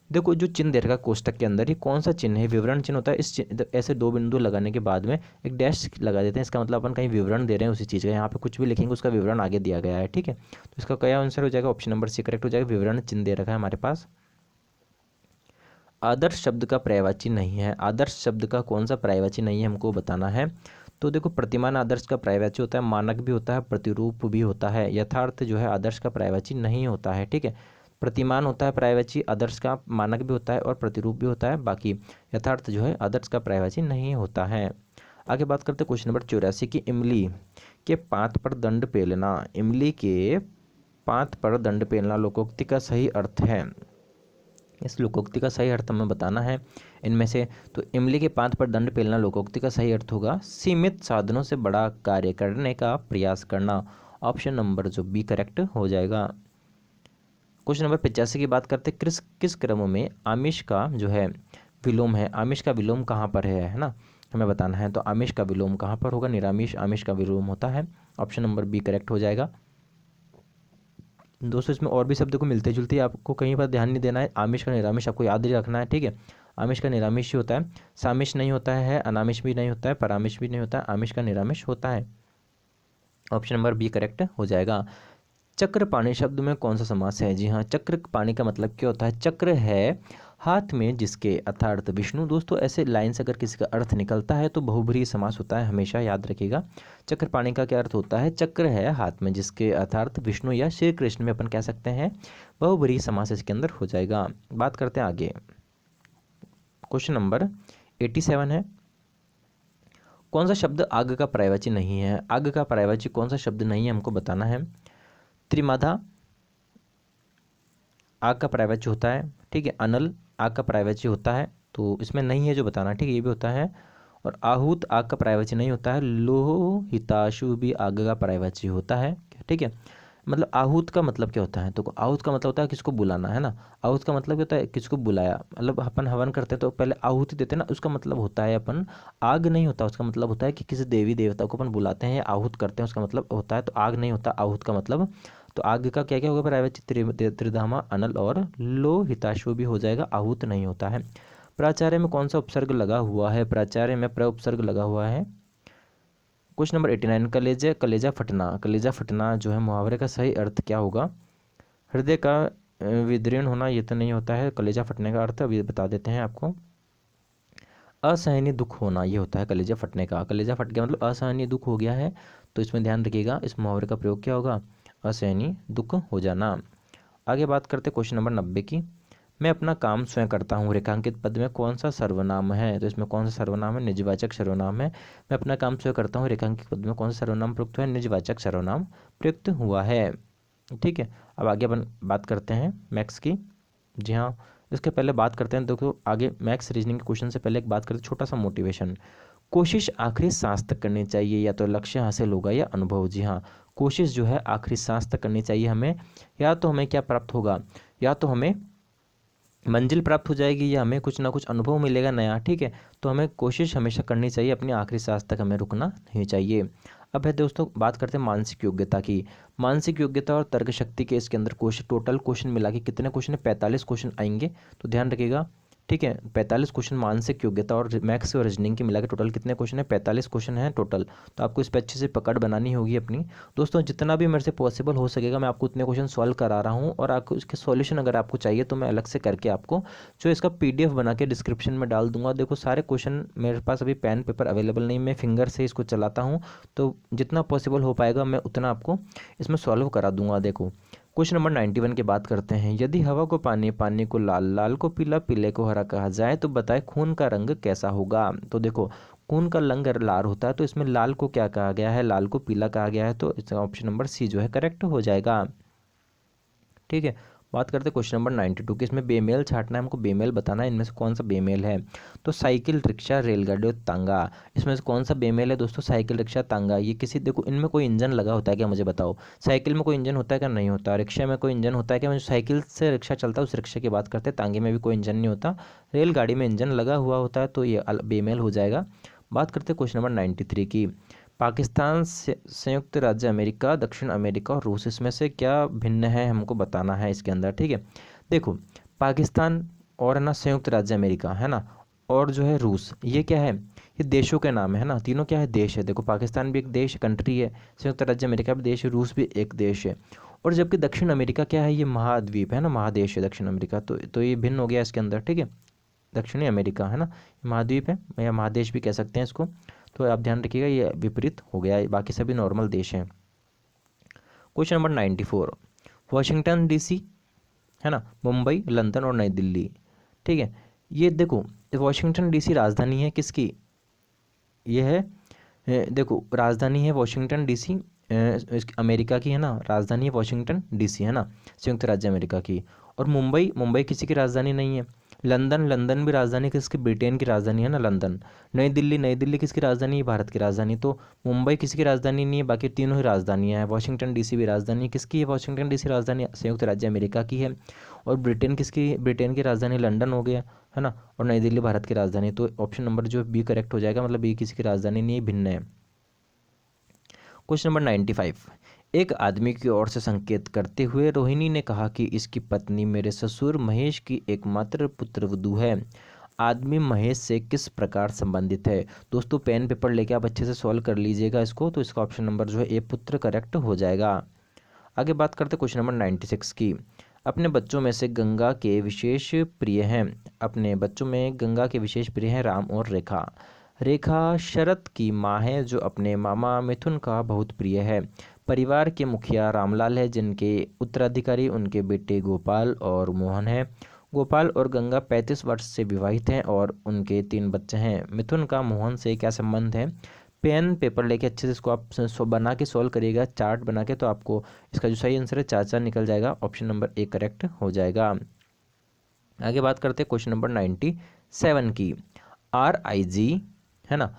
देखो जो चिन्ह दे रखा है कोष्टक के अंदर, ये कौन सा चिन्ह है, विवरण चिन्ह होता है। इस ऐसे दो बिंदु लगाने के बाद में एक डैश लगा देते हैं, इसका मतलब अपन कहीं विवरण दे रहे हैं उसी चीज़ का। यहाँ पे कुछ भी लिखेंगे उसका विवरण आगे दिया गया है, ठीक है। तो इसका क्या आंसर हो जाएगा, ऑप्शन नंबर सी करेक्ट हो जाएगा। विवरण चिन्ह दे रखा है हमारे पास। आदर्श शब्द का पर्यायवाची नहीं है, आदर्श शब्द का कौन सा पर्यायवाची नहीं है हमको बताना है। तो देखो प्रतिमान आदर्श का पर्यायवाची होता है, मानक भी होता है, प्रतिरूप भी होता है। यथार्थ जो है आदर्श का पर्यायवाची नहीं होता है, ठीक है। प्रतिमान होता है पर्यायवाची, आदर्श का मानक भी होता है और प्रतिरूप भी होता है। बाकी यथार्थ जो है आदर्श का पर्यायवाची नहीं होता है। आगे बात करते हैं क्वेश्चन नंबर 84 की। इमली के पात पर दंड पेलना, इमली के पात पर दंड पेलना लोकोक्ति का सही अर्थ है। इस लोकोक्ति का सही अर्थ हमें बताना है इनमें से। तो इमली के पात पर दंड पेलना लोकोक्ति का सही अर्थ होगा सीमित साधनों से बड़ा कार्य करने का प्रयास करना। ऑप्शन नंबर जो बी करेक्ट हो जाएगा। क्वेश्चन नंबर 85 की बात करते हैं। किस किस क्रम में आमिष का जो है विलोम है, आमिष का विलोम कहाँ पर है ना, हमें बताना है। तो आमिष का विलोम कहाँ पर होगा, निरामिष आमिष का विलोम होता है। ऑप्शन नंबर बी करेक्ट हो जाएगा। दोस्तों इसमें और भी शब्द को मिलते जुलते, आपको कहीं पर ध्यान नहीं देना है। आमिष का निरामिष आपको याद ही रखना है, ठीक है। आमिष का निरामिष ही होता है, सामिष नहीं होता है, अनामिष भी नहीं होता है, परामिष भी नहीं होता है, आमिष का निरामिष होता है। ऑप्शन नंबर बी करेक्ट हो जाएगा। चक्रपाणि शब्द में कौन सा समास है? जी हाँ, चक्रपाणि का मतलब क्या होता है? चक्र है हाथ में जिसके, अर्थात विष्णु। दोस्तों ऐसे लाइन से अगर किसी का अर्थ निकलता है तो बहुब्रीहि समास होता है, हमेशा याद रखिएगा। चक्रपाणि का क्या अर्थ होता है? चक्र है हाथ में जिसके, अर्थात विष्णु या श्री कृष्ण में अपन कह सकते हैं, बहुब्रीहि समास इसके अंदर हो जाएगा। बात करते हैं आगे। क्वेश्चन नंबर 87 है, कौन सा शब्द आग का पर्यायवाची नहीं है? आग का पर्यायवाची कौन सा शब्द नहीं है हमको बताना है। त्रिमाधा आग का पर्यायवाची होता है, ठीक है। अनल आग का पर्यायवाची होता है, तो इसमें नहीं है जो बताना, ठीक है, ये भी होता है। और आहूत आग का पर्यायवाची नहीं होता है। लोहिताशु भी आग का पर्यायवाची होता है, ठीक है। मतलब आहूत का मतलब क्या होता है? तो आहूत का मतलब होता है किसको बुलाना, है ना। आहूत का मतलब क्या होता है? किसको बुलाया, मतलब अपन हवन करते हैं तो पहले आहुति देते हैं ना, उसका मतलब होता है अपन, आग नहीं होता उसका मतलब होता है कि किसी देवी देवता को अपन बुलाते हैं या आहूत करते हैं, उसका मतलब होता है, तो आग नहीं होता आहूत का मतलब। तो आग का क्या क्या होगा? पर्यायवाची त्रिधामा, अनल और लोहिताश्व भी हो जाएगा, आहूत नहीं होता है। प्राचार्य में कौन सा उपसर्ग लगा हुआ है? प्राचार्य में प्र उपसर्ग लगा हुआ है। क्वेश्चन नंबर 89, कलेजा कलेजा फटना, कलेजा फटना जो है मुहावरे का सही अर्थ क्या होगा? हृदय का विदीर्ण होना, ये तो नहीं होता है। कलेजा फटने का अर्थ अभी बता देते हैं आपको। असहनीय दुख होना, ये होता है कलेजा फटने का। कलेजा फट गया मतलब असहनीय दुख हो गया है, तो इसमें ध्यान रखिएगा, इस मुहावरे का प्रयोग क्या होगा? असहनीय दुख हो जाना। आगे बात करते हैं क्वेश्चन नंबर 90 की। मैं अपना काम स्वयं करता हूँ, रेखांकित पद में कौन सा सर्वनाम है? तो इसमें कौन सा सर्वनाम है? निजवाचक सर्वनाम है। मैं अपना काम स्वयं करता हूँ, रेखांकित पद में कौन सा सर्वनाम प्रयुक्त हुआ है? निजवाचक सर्वनाम प्रयुक्त हुआ है, ठीक है। अब आगे अपन बात करते हैं मैथ्स की। जी हाँ, इसके पहले बात करते हैं, देखो आगे मैथ्स रीजनिंग के क्वेश्चन से पहले एक बात करते हैं, छोटा सा मोटिवेशन। कोशिश आखिरी सांस तक करनी चाहिए, या तो लक्ष्य हासिल होगा या अनुभव। जी हाँ, कोशिश जो है आखिरी सांस तक करनी चाहिए हमें, या तो हमें क्या प्राप्त होगा? या तो हमें मंजिल प्राप्त हो जाएगी, या हमें कुछ ना कुछ अनुभव मिलेगा नया, ठीक है। तो हमें कोशिश हमेशा करनी चाहिए, अपनी आखिरी सांस तक हमें रुकना नहीं चाहिए। अब है दोस्तों बात करते हैं मानसिक योग्यता की। मानसिक योग्यता और तर्क शक्ति के इसके अंदर क्वेश्चन, टोटल क्वेश्चन मिला के कितने क्वेश्चन है? 45 क्वेश्चन आएंगे, तो ध्यान रखिएगा, ठीक है। 45 क्वेश्चन मानसिक योग्यता और मैथ्स और रीजनिंग के मिला के टोटल कितने क्वेश्चन है? 45 क्वेश्चन है टोटल। तो आपको इस पर अच्छे से पकड़ बनानी होगी अपनी। दोस्तों जितना भी मेरे से पॉसिबल हो सकेगा मैं आपको उतने क्वेश्चन सॉल्व करा रहा हूँ, और आपको इसके सॉल्यूशन अगर आपको चाहिए तो मैं अलग से करके आपको जो इसका PDF बना के डिस्क्रिप्शन में डाल दूंगा। देखो सारे क्वेश्चन मेरे पास अभी पेन पेपर अवेलेबल नहीं, मैं फिंगर से इसको चलाता हूँ, तो जितना पॉसिबल हो पाएगा मैं उतना आपको इसमें सॉल्व करा दूंगा। देखो क्वेश्चन नंबर 91 की बात करते हैं। यदि हवा को पानी, पानी को लाल, लाल को पीला, पीले को हरा कहा जाए तो बताए खून का रंग कैसा होगा? तो देखो खून का रंग लाल होता है, तो इसमें लाल को क्या कहा गया है? लाल को पीला कहा गया है, तो इसका ऑप्शन नंबर सी जो है करेक्ट हो जाएगा, ठीक है। बात करते हैं क्वेश्चन नंबर 92 की। इसमें बेमेल छांटना है हमको, बेमेल बताना है, इनमें से कौन सा बेमेल है? तो साइकिल, रिक्शा, रेलगाड़ी और तांगा, इसमें से कौन सा बेमेल है दोस्तों? साइकिल, रिक्शा, तांगा। ये किसी, देखो इनमें कोई इंजन लगा होता है क्या, मुझे बताओ। साइकिल में कोई इंजन होता है क्या? नहीं होता। रिक्शा में कोई इंजन होता है क्या? साइकिल से रिक्शा चलता है उस रिक्शा की बात करते हैं। तांगे में भी कोई इंजन नहीं होता। रेलगाड़ी में इंजन लगा हुआ होता है, तो ये बेमेल हो जाएगा। बात करते हैं क्वेश्चन नंबर 93 की। पाकिस्तान, संयुक्त राज्य अमेरिका, दक्षिण अमेरिका और रूस, इसमें से क्या भिन्न है हमको बताना है इसके अंदर, ठीक है। देखो पाकिस्तान और है ना संयुक्त राज्य अमेरिका, है ना, और जो है रूस, ये क्या है? ये देशों के नाम है ना, तीनों क्या है? देश है। देखो पाकिस्तान भी एक देश, कंट्री है, संयुक्त राज्य अमेरिका भी देश है, रूस भी एक देश है। और जबकि दक्षिण अमेरिका क्या है? ये महाद्वीप है ना, महादेश है दक्षिण अमेरिका, तो ये भिन्न हो गया इसके अंदर, ठीक है। दक्षिणी अमेरिका है ना, महाद्वीप है या महादेश भी कह सकते हैं इसको, तो आप ध्यान रखिएगा ये विपरीत हो गया है, बाकी सभी नॉर्मल देश हैं। क्वेश्चन नंबर 94, वाशिंगटन डीसी, है ना, मुंबई, लंदन और नई दिल्ली, ठीक है। ये देखो वाशिंगटन डीसी राजधानी है किसकी? ये है देखो राजधानी है वाशिंगटन डीसी, अमेरिका की, है ना, राजधानी है वाशिंगटन डीसी, है ना, संयुक्त राज्य अमेरिका की। और मुंबई, मुंबई किसी की राजधानी नहीं है। लंदन, लंदन भी राजधानी किसकी? ब्रिटेन की राजधानी है ना लंदन। नई दिल्ली, नई दिल्ली किसकी राजधानी है? भारत की राजधानी। तो मुंबई किसी की राजधानी नहीं है, बाकी तीनों ही राजधानियाँ हैं। वाशिंगटन डीसी भी राजधानी किसकी है? वाशिंगटन डीसी राजधानी संयुक्त राज्य अमेरिका की है। और ब्रिटेन किसकी? ब्रिटेन की राजधानी लंदन हो गया, है ना, और नई दिल्ली भारत की राजधानी। तो ऑप्शन नंबर जो बी करेक्ट हो जाएगा, मतलब बी किसी की राजधानी नहीं है, भिन्न है। क्वेश्चन नंबर 95, एक आदमी की ओर से संकेत करते हुए रोहिणी ने कहा कि इसकी पत्नी मेरे ससुर महेश की एकमात्र पुत्रवधू है। आदमी महेश से किस प्रकार संबंधित है? दोस्तों पेन पेपर लेके आप अच्छे से सॉल्व कर लीजिएगा इसको। तो इसका ऑप्शन नंबर जो है ए पुत्र करेक्ट हो जाएगा। आगे बात करते हैं क्वेश्चन नंबर 96 की। अपने बच्चों में से गंगा के विशेष प्रिय हैं। अपने बच्चों में गंगा के विशेष प्रिय हैं राम और रेखा। रेखा शरत की माँ है जो अपने मामा मिथुन का बहुत प्रिय है। परिवार के मुखिया रामलाल है जिनके उत्तराधिकारी उनके बेटे गोपाल और मोहन है। गोपाल और गंगा 35 वर्ष से विवाहित हैं और उनके 3 बच्चे हैं। मिथुन का मोहन से क्या संबंध है? पेन पेपर लेके अच्छे से इसको आप बना के सॉल्व करिएगा, चार्ट बना के, तो आपको इसका जो सही आंसर है 4 निकल जाएगा। ऑप्शन नंबर ए करेक्ट हो जाएगा। आगे बात करते हैं क्वेश्चन नंबर 97 की। RIG है ना,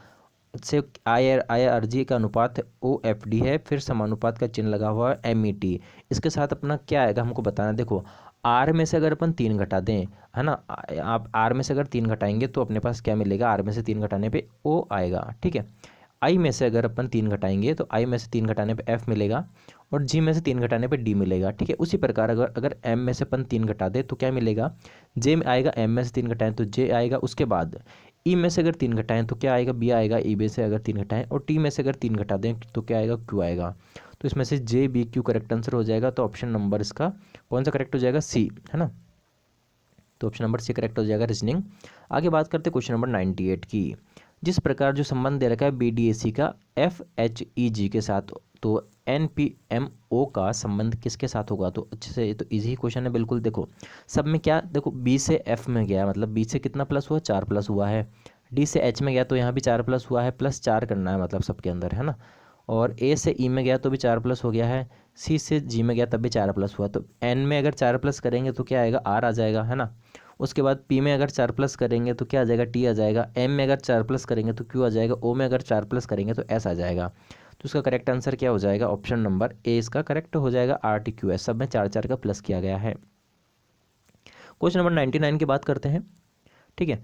से IRG का अनुपात OFD है, फिर समानुपात का चिन्ह लगा हुआ है MET। इसके साथ अपना क्या आएगा हमको बताना। देखो R में से अगर अपन 3 घटा दें, है ना, आप R में से अगर 3 घटाएंगे तो अपने पास क्या मिलेगा? R में से 3 घटाने पे O आएगा, ठीक है। I में से अगर अपन 3 घटाएंगे तो I में से 3 घटाने पे F मिलेगा और G में से 3 घटाने पे D मिलेगा, ठीक है। उसी प्रकार अगर M में से अपन 3 घटा दे तो क्या मिलेगा? J में आएगा। M में से 3 घटाएं तो J आएगा। उसके बाद E में से अगर 3 घटाएं तो क्या आएगा? B आएगा। E में से अगर 3 घटाएं और T में से अगर 3 घटा दें तो क्या आएगा? Q आएगा। तो इसमें से JBQ करेक्ट आंसर हो जाएगा। तो ऑप्शन नंबर इसका कौन सा करेक्ट हो जाएगा? C, है ना। तो ऑप्शन नंबर C करेक्ट हो जाएगा रीजनिंग। आगे बात करते हैं क्वेश्चन नंबर 98 की। जिस प्रकार जो संबंध दे रखा है BDAC का FHEG के साथ, तो NPMO का संबंध किसके साथ होगा? तो अच्छे से, ये तो इजी क्वेश्चन है बिल्कुल। देखो सब में क्या, देखो B से F में गया मतलब B से कितना प्लस हुआ? 4 प्लस हुआ है। D से H में गया तो यहाँ भी 4 प्लस हुआ है, प्लस 4 करना है मतलब सबके अंदर, है ना। और A से E में गया तो भी 4 प्लस हो गया है। C से G में गया तब भी 4 प्लस हुआ। तो N में अगर 4 प्लस करेंगे तो क्या आएगा? R आ जाएगा, है ना। उसके बाद P में अगर 4 प्लस करेंगे तो क्या आ जाएगा? T आ जाएगा। M में अगर 4 प्लस करेंगे तो Q आ जाएगा। O में अगर 4 प्लस करेंगे तो S आ जाएगा। तो इसका करेक्ट आंसर क्या हो जाएगा? ऑप्शन नंबर ए इसका करेक्ट हो जाएगा। RTQS सब में 4 का प्लस किया गया है। क्वेश्चन नंबर 99 की बात करते हैं, ठीक है।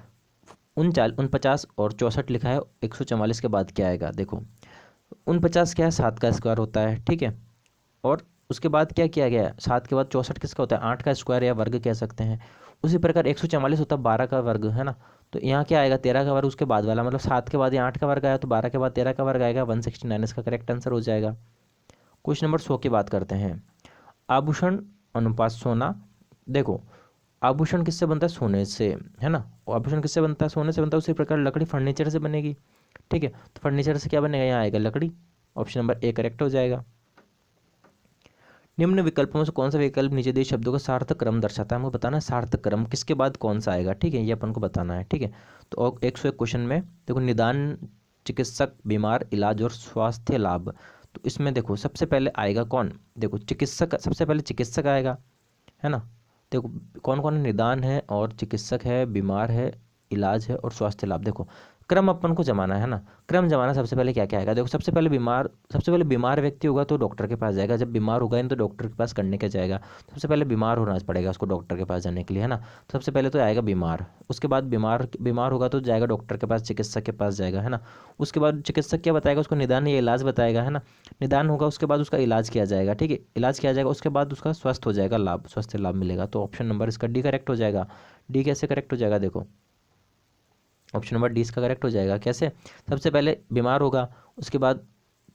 49 और 64 लिखा है, 144 के बाद क्या आएगा? देखो 49 क्या है? 7 का स्क्वायर होता है, ठीक है। और उसके बाद क्या किया गया है? 7 के बाद 64 किसका होता है? 8 का स्क्वायर या वर्ग कह सकते हैं। उसी प्रकार 144 होता है 12 का वर्ग, है ना। तो यहाँ क्या आएगा? 13 का वर्ग उसके बाद वाला, मतलब 7 के बाद यहाँ 8 का वर्ग आया तो 12 के बाद 13 का वर्ग आएगा। 169 इसका करेक्ट आंसर हो जाएगा। क्वेश्चन नंबर 100 की बात करते हैं। आभूषण अनुपात सोना। देखो आभूषण किससे बनता है? सोने से, है ना। आभूषण किससे बनता है? सोने से बनता है। उसी प्रकार लकड़ी फर्नीचर से बनेगी, ठीक है। तो फर्नीचर से क्या बनेगा? यहाँ आएगा लकड़ी। ऑप्शन नंबर ए करेक्ट हो जाएगा। निम्न विकल्पों में से कौन सा विकल्प नीचे दिए शब्दों का सार्थक क्रम दर्शाता है? हमको बताना है सार्थक क्रम किसके बाद कौन सा आएगा, ठीक है, ये अपन को बताना है, ठीक है। तो 101 क्वेश्चन में देखो निदान, चिकित्सक, बीमार, इलाज और स्वास्थ्य लाभ। तो इसमें देखो सबसे पहले आएगा कौन? देखो चिकित्सक, सबसे पहले चिकित्सक आएगा, है ना। देखो कौन कौन है? निदान है और चिकित्सक है, बीमार है, इलाज है और स्वास्थ्य लाभ। देखो क्रम अपन को जमाना है ना। क्रम जमाना, सबसे पहले क्या क्या आएगा? देखो सबसे पहले बीमार व्यक्ति होगा तो डॉक्टर के पास जाएगा। जब बीमार होगा नहीं तो डॉक्टर के पास करने के जाएगा। सबसे पहले बीमार होना पड़ेगा उसको डॉक्टर के पास जाने के लिए, है ना। सबसे पहले तो आएगा बीमार, उसके बाद बीमार बीमार होगा तो जाएगा डॉक्टर के पास, चिकित्सक के पास जाएगा, है ना। उसके बाद चिकित्सक क्या बताएगा? उसको निदान या इलाज बताएगा, है ना। निदान होगा उसके बाद उसका इलाज किया जाएगा, ठीक है, इलाज किया जाएगा। उसके बाद उसका स्वस्थ हो जाएगा, लाभ, स्वास्थ्य लाभ मिलेगा। तो ऑप्शन नंबर इसका डी करेक्ट हो जाएगा। डी कैसे करेक्ट हो जाएगा? देखो ऑप्शन नंबर डी इसका करेक्ट हो जाएगा। कैसे? सबसे पहले बीमार होगा, उसके बाद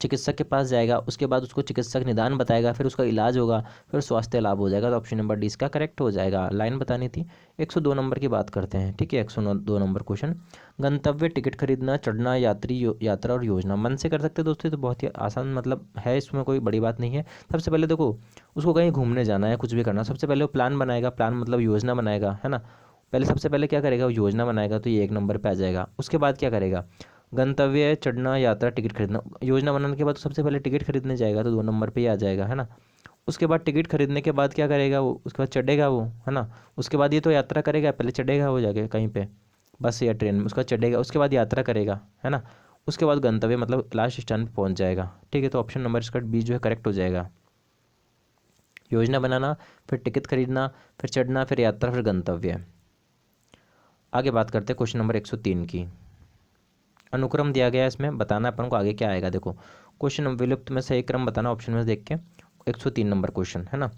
चिकित्सक के पास जाएगा, उसके बाद उसको चिकित्सक निदान बताएगा, फिर उसका इलाज होगा, फिर स्वास्थ्य लाभ हो जाएगा। तो ऑप्शन नंबर डी इसका करेक्ट हो जाएगा। लाइन बतानी थी। 102 नंबर की बात करते हैं, ठीक है। 102 नंबर क्वेश्चन। गंतव्य, टिकट खरीदना, चढ़ना, यात्रा और योजना। मन से कर सकते हैं दोस्तों, तो बहुत ही आसान मतलब है, इसमें कोई बड़ी बात नहीं है। सबसे पहले देखो उसको कहीं घूमने जाना है, कुछ भी करना, सबसे पहले वो प्लान बनाएगा। प्लान मतलब योजना बनाएगा, है ना। पहले सबसे पहले क्या करेगा? वो योजना बनाएगा, तो ये 1 नंबर पे आ जाएगा। उसके बाद क्या करेगा? गंतव्य, चढ़ना, यात्रा, टिकट खरीदना। योजना बनाने के बाद तो सबसे पहले टिकट खरीदने जाएगा, तो 2 नंबर पे ही आ जाएगा, है ना। उसके बाद टिकट खरीदने के बाद क्या करेगा वो? उसके बाद चढ़ेगा वो, है ना। उसके बाद ये तो यात्रा करेगा, पहले चढ़ेगा वो जाके कहीं पे बस या ट्रेन में, उसका चढ़ेगा, उसके बाद यात्रा करेगा, है ना। उसके बाद गंतव्य मतलब लास्ट स्टैंड पे पहुंच जाएगा, ठीक है। तो ऑप्शन नंबर इसका बी जो है करेक्ट हो जाएगा। योजना बनाना, फिर टिकट खरीदना, फिर चढ़ना, फिर यात्रा, फिर गंतव्य। आगे बात करते हैं क्वेश्चन नंबर 103 की। अनुक्रम दिया गया है, इसमें बताना अपन को आगे क्या आएगा। देखो क्वेश्चन विलुप्त में सही क्रम बताना ऑप्शन में देख के। 103 नंबर क्वेश्चन है ना।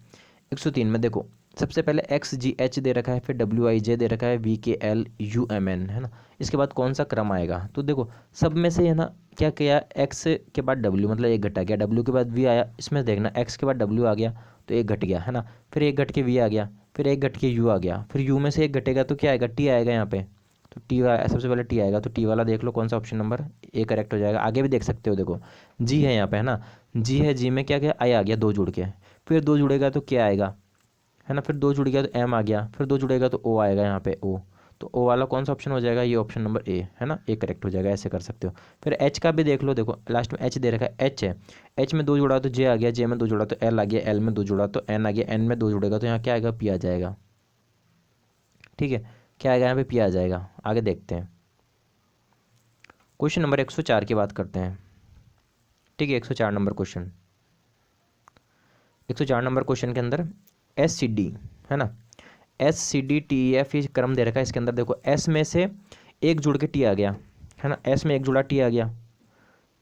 103 में देखो सबसे पहले एक्स जी एच दे रखा है, फिर डब्ल्यू आई जे दे रखा है, वी के एल यू एम एन है ना। इसके बाद कौन सा क्रम आएगा, तो देखो सब में से है ना क्या किया, एक्स के बाद डब्ल्यू मतलब एक घटा गया, डब्ल्यू के बाद वी आया, इसमें देखना एक्स के बाद डब्ल्यू आ गया तो एक घट गया है ना, फिर एक घट के वी आ गया, फिर एक घट के यू आ गया, फिर यू में से एक घटेगा तो क्या आएगा, टी आएगा यहाँ पे। तो टी सबसे पहले टी आएगा, तो टी वाला देख लो कौन सा ऑप्शन नंबर ए करेक्ट हो जाएगा। आगे भी देख सकते हो, देखो जी है यहाँ पे है ना, जी है, जी में क्या क्या आई आ गया, दो जुड़ के, फिर दो जुड़ेगा तो क्या आएगा है ना, फिर दो जुड़ गया तो एम आ गया, फिर दो जुड़ेगा तो ओ आएगा यहाँ पे ओ। तो ओ वाला कौन सा ऑप्शन हो जाएगा, ये ऑप्शन नंबर ए है ना, ए करेक्ट हो जाएगा, ऐसे कर सकते हो। फिर एच का भी देख लो, देखो लास्ट में एच दे रखा है, एच है, एच में दो जुड़ा तो जे आ गया, जे में दो जुड़ा तो एल आ गया, एल में दो जुड़ा तो एन आ गया, एन में दो जुड़ेगा तो यहाँ क्या आएगा, पी आ जाएगा। ठीक है, क्या आएगा यहाँ पे, पी आ जाएगा। आगे देखते हैं क्वेश्चन नंबर 104 की बात करते हैं। ठीक है, 104 नंबर क्वेश्चन, 104 नंबर क्वेश्चन के अंदर एस सी डी है ना, S C D T F ये क्रम दे रखा है। इसके अंदर देखो एस में से एक जुड़ के टी आ गया है ना, एस में एक जुड़ा टी आ गया,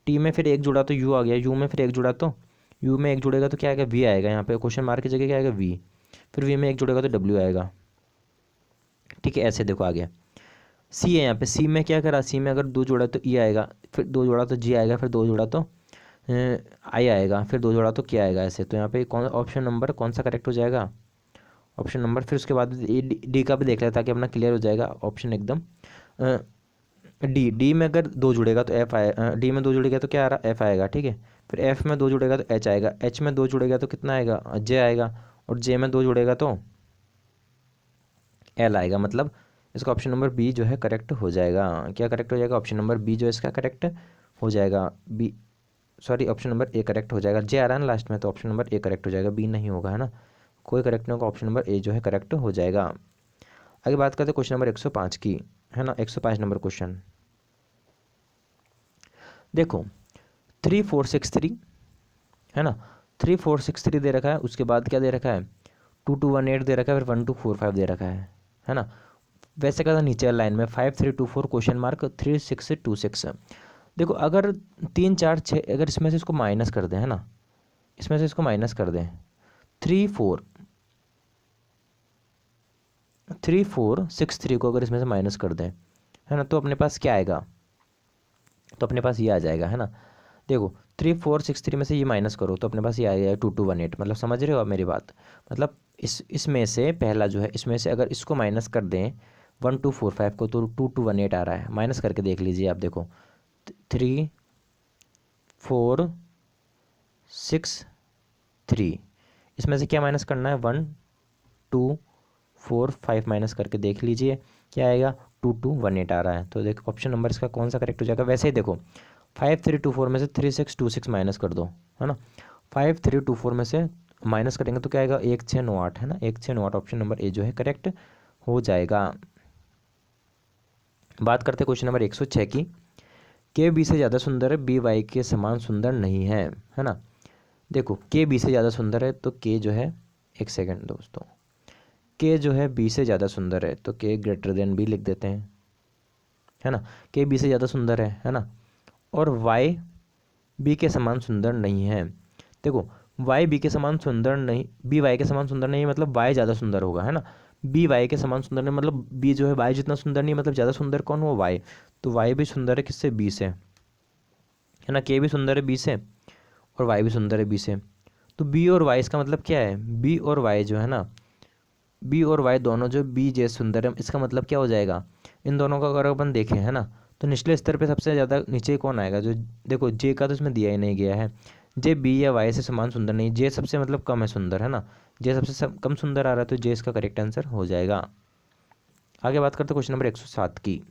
टी में फिर एक जुड़ा तो यू आ गया, यू में फिर एक जुड़ा तो यू में एक जुड़ेगा तो क्या आएगा, वी आएगा, यहाँ पे क्वेश्चन मार्क की जगह क्या आएगा, वी। फिर वी में एक जुड़ेगा तो डब्ल्यू आएगा। ठीक है, ऐसे देखो आ गया। सी है यहाँ पे, सी में क्या करा, सी में अगर दो जोड़ा तो ई आएगा, फिर दो जोड़ा तो जी आएगा, फिर दो जोड़ा तो आई आएगा, फिर दो जोड़ा तो क्या आएगा, ऐसे। तो यहाँ पे कौन ऑप्शन नंबर कौन सा करेक्ट हो जाएगा, ऑप्शन नंबर, फिर उसके बाद डी का भी देख लें ताकि अपना क्लियर हो जाएगा ऑप्शन एकदम। डी, डी में अगर दो जुड़ेगा तो एफ आए, डी में दो जुड़ेगा तो क्या आ रहा, एफ आएगा। ठीक है, फिर एफ में दो जुड़ेगा तो एच आएगा, एच में दो जुड़ेगा तो कितना आएगा, जे आएगा, और जे में दो जुड़ेगा तो एल आएगा। मतलब इसका ऑप्शन नंबर बी जो है करेक्ट हो जाएगा। क्या करेक्ट हो जाएगा, ऑप्शन नंबर बी जो है इसका करेक्ट हो जाएगा। B, sorry option number A correct हो जाएगा, जे आ रहा है ना लास्ट में, तो ऑप्शन नंबर ए करेक्ट हो जाएगा, बी नहीं होगा है ना, कोई करेक्ट नहीं होगा, ऑप्शन नंबर ए जो है करेक्ट हो जाएगा। आगे बात करते हैं क्वेश्चन नंबर 105 की है ना। 105 नंबर क्वेश्चन देखो 3463 है ना, 3463 दे रखा है, उसके बाद क्या दे रखा है, 2218 दे रखा है, फिर 1245 दे रखा है ना। वैसे कहता नीचे लाइन में 5324 क्वेश्चन मार्क 3626। देखो अगर 3 4 6 अगर इसमें से इसको माइनस कर दें है ना, इसमें से इसको माइनस कर दें, 3463 को अगर इसमें से माइनस कर दें है ना, तो अपने पास क्या आएगा, तो अपने पास ये आ जाएगा है ना। देखो 3463 में से ये माइनस करो तो अपने पास ये आ जाएगा 2218। मतलब समझ रहे हो आप मेरी बात, मतलब इसमें से पहला जो है, इसमें से अगर इसको माइनस कर दें 1245 को तो 2218 आ रहा है। माइनस करके देख लीजिए आप, देखो 3463 इसमें से क्या माइनस करना है, 1245 माइनस करके देख लीजिए क्या आएगा, 2218 आ रहा है। तो देखो ऑप्शन नंबर इसका कौन सा करेक्ट हो जाएगा। वैसे ही देखो 5324 में से 3626 माइनस कर दो है ना, 5324 में से माइनस करेंगे तो क्या आएगा, 1698 है ना, 1698 ऑप्शन नंबर ए जो है करेक्ट हो जाएगा। बात करते हैं क्वेश्चन नंबर 106 की। के बी से ज़्यादा सुंदर है, बी वाई के समान सुंदर नहीं है ना। देखो के बी से ज़्यादा सुंदर है तो के जो है, एक सेकंड दोस्तों, के जो है बी से ज़्यादा सुंदर है तो के ग्रेटर देन बी लिख देते हैं है ना। के बी से ज़्यादा सुंदर है ना, और वाई बी के समान सुंदर नहीं है। देखो वाई बी के समान सुंदर नहीं, बी वाई के समान सुंदर नहीं मतलब वाई ज़्यादा सुंदर होगा है ना। बी वाई के समान सुंदर नहीं मतलब बी जो है वाई जितना सुंदर नहीं, मतलब ज़्यादा सुंदर कौन, वो वाई। तो वाई भी सुंदर है किससे, बी से है ना, के भी सुंदर है बी से और वाई भी सुंदर है बी से। तो बी और वाई इसका मतलब क्या है, बी और वाई जो है ना, बी और वाई दोनों जो बी जे सुंदर है, इसका मतलब क्या हो जाएगा, इन दोनों का अगर अपन देखें है ना, तो निचले स्तर पे सबसे ज़्यादा नीचे कौन आएगा, जो देखो जे का तो इसमें दिया ही नहीं गया है, जे बी या वाई से समान सुंदर नहीं, जे सबसे मतलब कम है सुंदर है ना, जे सबसे कम सुंदर आ रहा है, तो जे इसका करेक्ट आंसर हो जाएगा। आगे बात करते हैं क्वेश्चन नंबर 107 की।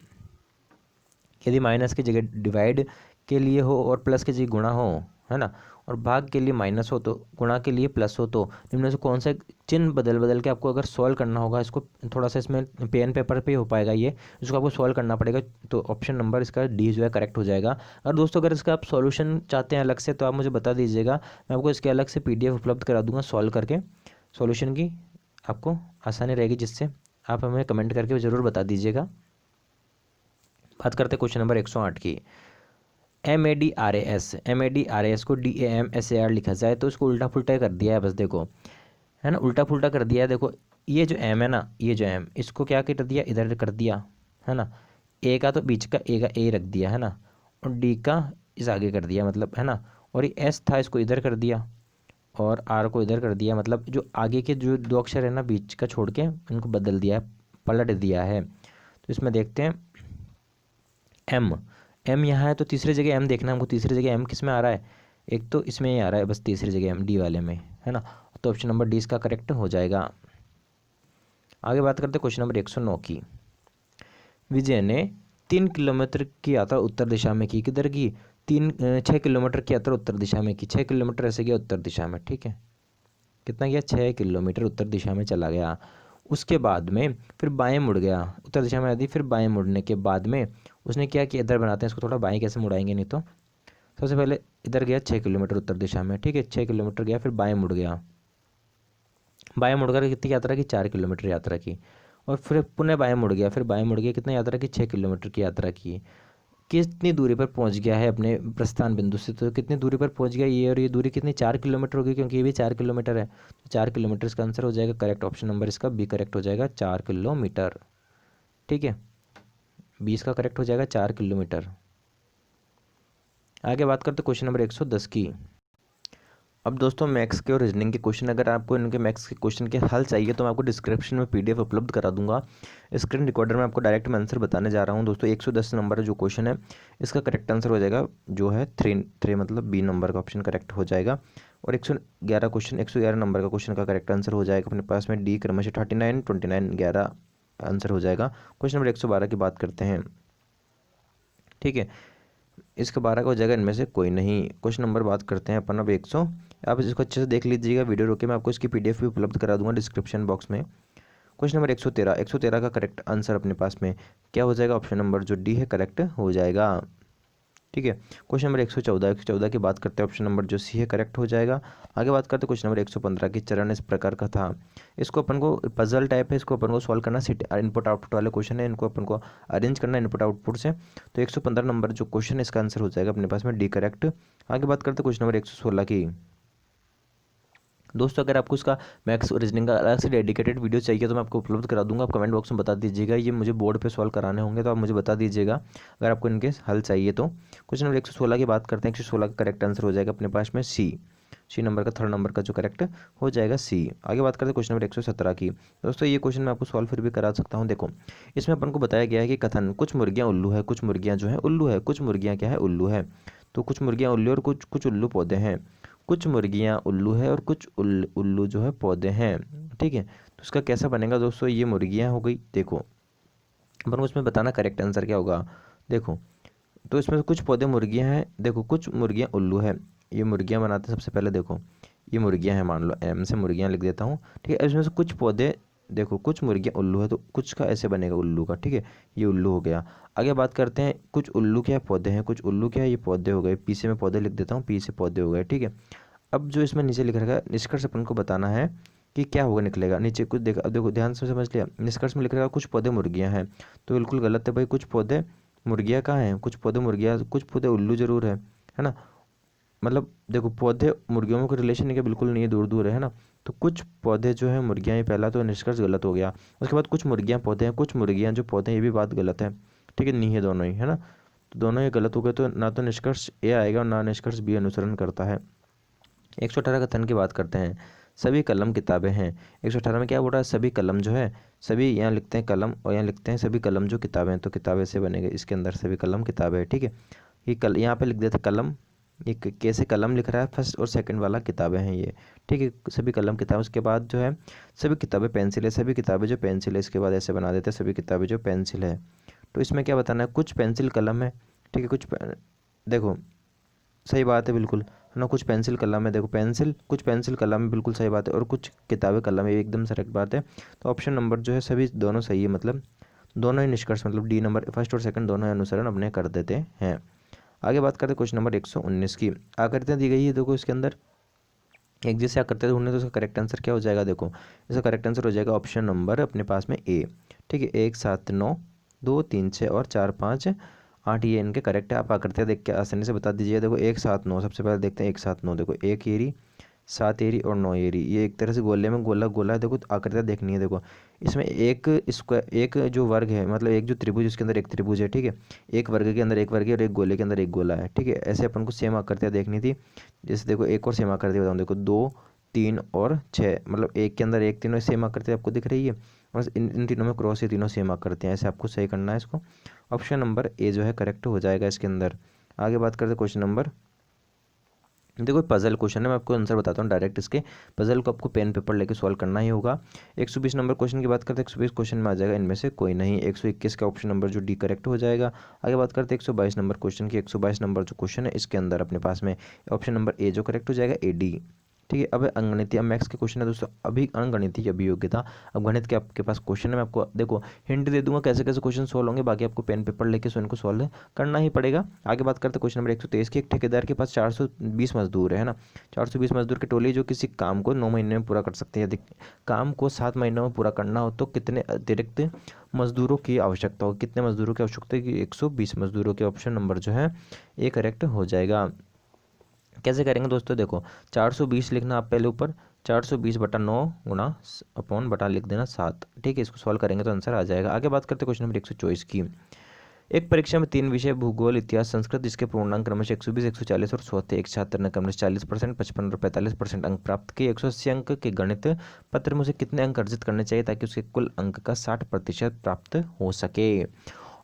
यदि माइनस की जगह डिवाइड के लिए हो और प्लस की जगह गुणा हो है ना, और भाग के लिए माइनस हो तो गुणा के लिए प्लस हो, तो निम्न से कौन सा चिन्ह बदल बदल के आपको अगर सॉल्व करना होगा, इसको थोड़ा सा इसमें पेन पेपर पे हो पाएगा ये, इसको आपको सॉल्व करना पड़ेगा। तो ऑप्शन नंबर इसका डी जो है करेक्ट हो जाएगा। और दोस्तों अगर इसका आप सॉल्यूशन चाहते हैं अलग से तो आप मुझे बता दीजिएगा, मैं आपको इसके अलग से PDF उपलब्ध करा दूंगा सॉल्व करके, सॉल्यूशन की आपको आसानी रहेगी, जिससे आप हमें कमेंट करके ज़रूर बता दीजिएगा। बात करते हैं क्वेश्चन नंबर 108 की। MADRAS को DAMSAR लिखा जाए तो इसको उल्टा पुल्टा कर दिया है, बस देखो, है ना, उल्टा पुल्टा कर दिया है। देखो ये जो एम है ना, ये जो एम, इसको क्या कर दिया, इधर कर दिया, है ना। ए का तो बीच का ए का ए रख दिया, है ना, और डी का इस आगे कर दिया, मतलब, है ना। और ये एस था, इसको इधर कर दिया, और आर को इधर कर दिया, मतलब जो आगे के जो दो अक्षर है ना बीच का छोड़ के, इनको बदल दिया है, पलट दिया है। तो इसमें देखते हैं एम, एम यहाँ है तो तीसरी जगह एम देखना है हमको, तीसरी जगह एम किस में आ रहा है, एक तो इसमें ही आ रहा है, बस तीसरी जगह एम डी वाले में, है ना। तो ऑप्शन नंबर डी इसका करेक्ट हो जाएगा। आगे बात करते हैं क्वेश्चन नंबर 109 की। विजय ने 3 किलोमीटर की यात्रा उत्तर दिशा में की, किधर की, 6 किलोमीटर की यात्रा उत्तर दिशा में की, 6 किलोमीटर ऐसे गया उत्तर दिशा में, ठीक है, कितना गया, 6 किलोमीटर उत्तर दिशा में चला गया। उसके बाद में फिर बाएं मुड़ गया, उत्तर दिशा में आदि, फिर बाएं मुड़ने के बाद में उसने क्या किया, इधर बनाते हैं इसको, थोड़ा बाएं कैसे मुड़ाएंगे, नहीं तो सबसे पहले इधर गया 6 किलोमीटर उत्तर दिशा में, ठीक है, 6 किलोमीटर गया, फिर बाएं मुड़ गया, बाएं मुड़कर कितनी यात्रा की, 4 किलोमीटर यात्रा की, और फिर पुनः बाएं मुड़ गया, फिर बाएं मुड़ गया, कितना यात्रा की, 6 किलोमीटर की यात्रा की। कितनी दूरी पर पहुंच गया है अपने प्रस्थान बिंदु से, तो कितनी दूरी पर पहुंच गया ये, और ये दूरी कितनी, 4 किलोमीटर होगी, क्योंकि ये भी 4 किलोमीटर है, तो 4 किलोमीटर इसका आंसर हो जाएगा करेक्ट, ऑप्शन नंबर इसका बी करेक्ट हो जाएगा, 4 किलोमीटर, ठीक है, 20 का करेक्ट हो जाएगा 4 किलोमीटर। आगे बात करते क्वेश्चन नंबर 110 की। अब दोस्तों मैथ्स के और रीजनिंग के क्वेश्चन, अगर आपको इनके मैथ्स के क्वेश्चन के हल चाहिए तो मैं आपको डिस्क्रिप्शन में पीडीएफ उपलब्ध करा दूंगा। स्क्रीन रिकॉर्डर में आपको डायरेक्ट मैं आंसर बताने जा रहा हूं दोस्तों। 110 नंबर जो क्वेश्चन है इसका करेक्ट आंसर हो जाएगा जो है 3 मतलब बी नंबर का ऑप्शन करेक्ट हो जाएगा। और 111 क्वेश्चन, 111 नंबर का क्वेश्चन का करेक्ट आंसर हो जाएगा अपने पास में डी क्रमशः 39, 29, 11 आंसर हो जाएगा। क्वेश्चन नंबर 112 की बात करते हैं, ठीक है, इसका 12 का हो जाएगा इनमें से कोई नहीं। क्वेश्चन नंबर बात करते हैं अपन अब 100, आप इसको अच्छे से देख लीजिएगा, वीडियो रोके मैं आपको इसकी पीडीएफ भी उपलब्ध करा दूंगा डिस्क्रिप्शन बॉक्स में। क्वेश्चन नंबर 113, 113 का करेक्ट आंसर अपने पास में क्या हो जाएगा, ऑप्शन नंबर जो डी है करेक्ट हो जाएगा, ठीक है। क्वेश्चन नंबर 114, 114 की बात करते हैं, ऑप्शन नंबर जो सी है करेक्ट हो जाएगा। आगे बात करते हैं क्वेश्चन नंबर 115 की, चरण इस प्रकार का था, इसको अपन को पजल टाइप है, इसको अपन को सॉल्व करना, इनपुट आउटपुट वाले क्वेश्चन है, इनको अपन को अरेंज करना इनपुट आउटपुट से। तो 115 नंबर जो क्वेश्चन है इसका आंसर हो जाएगा अपने पास में डी करेक्ट। आगे बात करते हैं क्वेश्चन नंबर 116 की। दोस्तों अगर आपको इसका मैथ्स और रीजनिंग का अलग से डेडिकेटेड वीडियो चाहिए तो मैं आपको उपलब्ध करा दूंगा, आप कमेंट बॉक्स में बता दीजिएगा, ये मुझे बोर्ड पे सॉल्व कराने होंगे तो आप मुझे बता दीजिएगा अगर आपको इनके हल चाहिए तो। क्वेश्चन नंबर 116 की बात करते हैं, 116 का करेक्ट आंसर हो जाएगा अपने पास में सी नंबर का, थर्ड नंबर का जो करेक्ट हो जाएगा सी। आगे बात करते हैं क्वेश्चन नंबर 117 की। दोस्तों ये क्वेश्चन मैं आपको सॉल्व फिर भी करा सकता हूँ। देखो इसमें अपन को बताया गया है कि कथन, कुछ मुर्गियाँ उल्लू है, कुछ मुर्गियाँ जो है उल्लू है, कुछ मुर्गियाँ क्या है, उल्लू है। तो कुछ मुर्गियाँ उल्लू और कुछ कुछ उल्लू पौधे हैं, कुछ मुर्गियाँ उल्लू है और कुछ उल्लू जो है पौधे हैं, ठीक है। तो इसका कैसा बनेगा दोस्तों, ये मुर्गियाँ हो गई, देखो अपन को इसमें बताना करेक्ट आंसर क्या होगा। देखो तो इसमें से कुछ पौधे मुर्गियाँ हैं, देखो कुछ मुर्गियाँ उल्लू है, ये मुर्गियाँ बनाते हैं सबसे पहले, देखो ये मुर्गियाँ हैं, मान लो एम से मुर्गियाँ लिख देता हूँ, ठीक है। इसमें से कुछ पौधे, देखो कुछ मुर्गियाँ उल्लू है तो कुछ का ऐसे बनेगा उल्लू का, ठीक है, ये उल्लू हो गया। आगे बात करते हैं, कुछ उल्लू क्या है, पौधे हैं, कुछ उल्लू क्या है, ये पौधे हो गए, पी से मैं पौधे लिख देता हूँ, पी से पौधे हो गए, ठीक है। अब जो इसमें नीचे लिख रखा है निष्कर्ष अपन को बताना है कि क्या होगा निकलेगा, नीचे कुछ देखा, अब देखो ध्यान से समझ लिया, निष्कर्ष में लिख रखा है कुछ पौधे मुर्गियाँ हैं, तो बिल्कुल गलत है भाई, कुछ पौधे मुर्गियाँ कहाँ हैं, कुछ पौधे मुर्गियाँ, कुछ पौधे उल्लू जरूर है ना, मतलब देखो पौधे मुर्गियों में कोई रिलेशन नहीं है, बिल्कुल नहीं है, दूर दूर है ना। तो कुछ पौधे जो है मुर्गियाँ ही, पहला तो निष्कर्ष गलत हो गया। उसके बाद कुछ मुर्गियाँ पौधे हैं, कुछ मुर्गियाँ जो पौधे हैं, ये भी बात गलत है, ठीक है, नहीं है दोनों ही, है ना। तो दोनों ही गलत हो गए, तो ना तो निष्कर्ष ए आएगा और ना निष्कर्ष बी अनुसरण करता है। 118 कथन की बात करते हैं, सभी कलम किताबें हैं। 118 में क्या बोल रहा है, सभी कलम जो है, सभी यहाँ लिखते हैं कलम और यहाँ लिखते हैं सभी कलम जो किताबें हैं, तो किताबें से बनेगा, इसके अंदर सभी कलम किताबें हैं, ठीक है। ये यहाँ पे लिख देते कलम, ये कैसे कलम लिख रहा है, फर्स्ट और सेकंड वाला किताबें हैं ये, ठीक है, सभी कलम किताबें। उसके बाद जो है सभी किताबें पेंसिल है, सभी किताबें जो पेंसिल है, इसके बाद ऐसे बना देते हैं सभी किताबें जो पेंसिल है। तो इसमें क्या बताना है, कुछ पेंसिल कलम है, ठीक है, देखो सही बात है बिल्कुल, है ना, कुछ पेंसिल कलम है, देखो पेंसिल, कुछ पेंसिल कलम है, बिल्कुल सही बात है, और कुछ किताबें कलम है, एकदम करेक्ट बात है। तो ऑप्शन नंबर जो है सभी दोनों सही है, मतलब दोनों ही निष्कर्ष, मतलब डी नंबर फर्स्ट और सेकंड दोनों ही अनुसरण अपने कर देते हैं। आगे बात करते हैं क्वेश्चन नंबर 119 की। आकृतियाँ दी गई है, देखो इसके अंदर एक जैसे आकृतियाँ ढूंढने, तो उसका करेक्ट आंसर क्या हो जाएगा, देखो इसका करेक्ट आंसर हो जाएगा ऑप्शन नंबर अपने पास में ए, ठीक है, 1, 7, 9, 2 3 6 और 4 5 8 ये इनके करेक्ट है। आप आकृतियाँ देख के आसानी से बता दीजिए। देखो 1 7 9, सबसे पहले देखते हैं 1 7 9। देखो 1 एरी, 7 एरी और 9 एरी, ये एक तरह से गोले में गोला गोला है। देखो आकृतियाँ देखनी है। देखो इसमें एक स्क्वायर, एक जो वर्ग है, मतलब एक जो त्रिभुज, उसके अंदर एक त्रिभुज है, ठीक है। एक वर्ग के अंदर एक वर्ग है और एक गोले के अंदर एक गोला है, ठीक है। ऐसे अपन को सेम आकृतियाँ देखनी थी। जैसे देखो एक और सेम आकृति बताऊँ, देखो 2 3 और 6, मतलब एक के अंदर एक, तीनों सेम आकृति आपको दिख रही है। बस इन तीनों में क्रॉस, ये तीनों सेम आकृति हैं। ऐसे आपको सही करना है इसको। ऑप्शन नंबर ए जो है करेक्ट हो जाएगा इसके अंदर। आगे बात करते हैं क्वेश्चन नंबर, देखो पजल क्वेश्चन है, मैं आपको आंसर बताता हूँ डायरेक्ट। इसके पजल को आपको पेन पेपर लेके सॉल्व करना ही होगा। 120 नंबर क्वेश्चन की बात करते हैं। 120 क्वेश्चन में आ जाएगा इनमें से कोई नहीं। 121 का ऑप्शन नंबर जो डी करेक्ट हो जाएगा। आगे बात करते हैं 122 नंबर क्वेश्चन की। 122 नंबर जो क्वेश्चन है इसके अंदर अपने पास में ऑप्शन नंबर ए जो करेक्ट हो जाएगा, ए डी, ठीक है। अब अंगणितीय, अब मैथ्स के क्वेश्चन है दोस्तों, अभी अंगणितीय अभियोग्यता। अब गणित के आपके पास क्वेश्चन है, मैं आपको देखो हिंट दे दूंगा कैसे कैसे क्वेश्चन सॉल्व होंगे, बाकी आपको पेन पेपर लेके स्वयं को सॉल्व करना ही पड़ेगा। आगे बात करते हैं क्वेश्चन नंबर 123 की। एक ठेकेदार के पास 420 मजदूर है ना, 420 मजदूर की टोली जो किसी काम को 9 महीने में पूरा कर सकते हैं। यदि काम को 7 महीनों में पूरा करना हो तो कितने अतिरिक्त मजदूरों की आवश्यकता हो, कितने मजदूरों की आवश्यकता है कि 120 मजदूरों के। ऑप्शन नंबर जो है ये करेक्ट हो जाएगा। कैसे करेंगे दोस्तों, देखो 420 लिखना आप पहले ऊपर, 420/9 गुणा अपॉन बटा लिख देना 7, ठीक है। इसको सॉल्व करेंगे तो आंसर आ जाएगा। आगे बात करते हैं क्वेश्चन नंबर 124 की। एक परीक्षा में 3 विषय भूगोल, इतिहास, संस्कृत, जिसके पूर्णांक क्रमशः 120 140 और 100 थे। एक छात्र ने क्रमशः 40%, 55 और 45% अंक प्राप्त किए। 180 अंक के गणित पत्र में उसे कितने अंक अर्जित करने चाहिए ताकि उसके कुल अंक का 60% प्राप्त हो सके।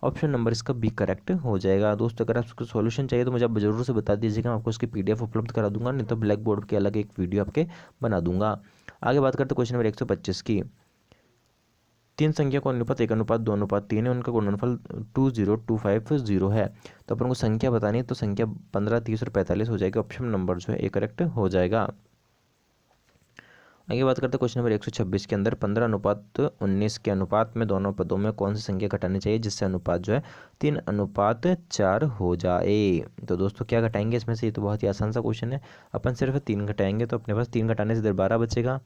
ऑप्शन नंबर इसका बी करेक्ट हो जाएगा। दोस्तों अगर आपको सॉल्यूशन चाहिए तो मुझे आप जरूर से बता दीजिएगा, मैं आपको इसकी पीडीएफ उपलब्ध करा दूंगा, नहीं तो ब्लैक बोर्ड के अलग एक वीडियो आपके बना दूंगा। आगे बात करते हैं क्वेश्चन नंबर 125 की। 3 संख्या का अनुपात 1:2:3 है, उनका गुणनफल 20250 है। तो अपन को संख्या बतानी है, तो संख्या 15 30 और 45 हो जाएगी। ऑप्शन नंबर जो है ए करेक्ट हो जाएगा। आगे बात करते हैं क्वेश्चन नंबर 126 के अंदर 15:19 के अनुपात में दोनों पदों में कौन सी संख्या घटानी चाहिए जिससे अनुपात जो है 3:4 हो जाए। तो दोस्तों क्या घटाएंगे इसमें से, ये तो बहुत ही आसान सा क्वेश्चन है। अपन सिर्फ 3 घटाएंगे तो अपने पास 3 घटाने से इधर 12 बचेगा,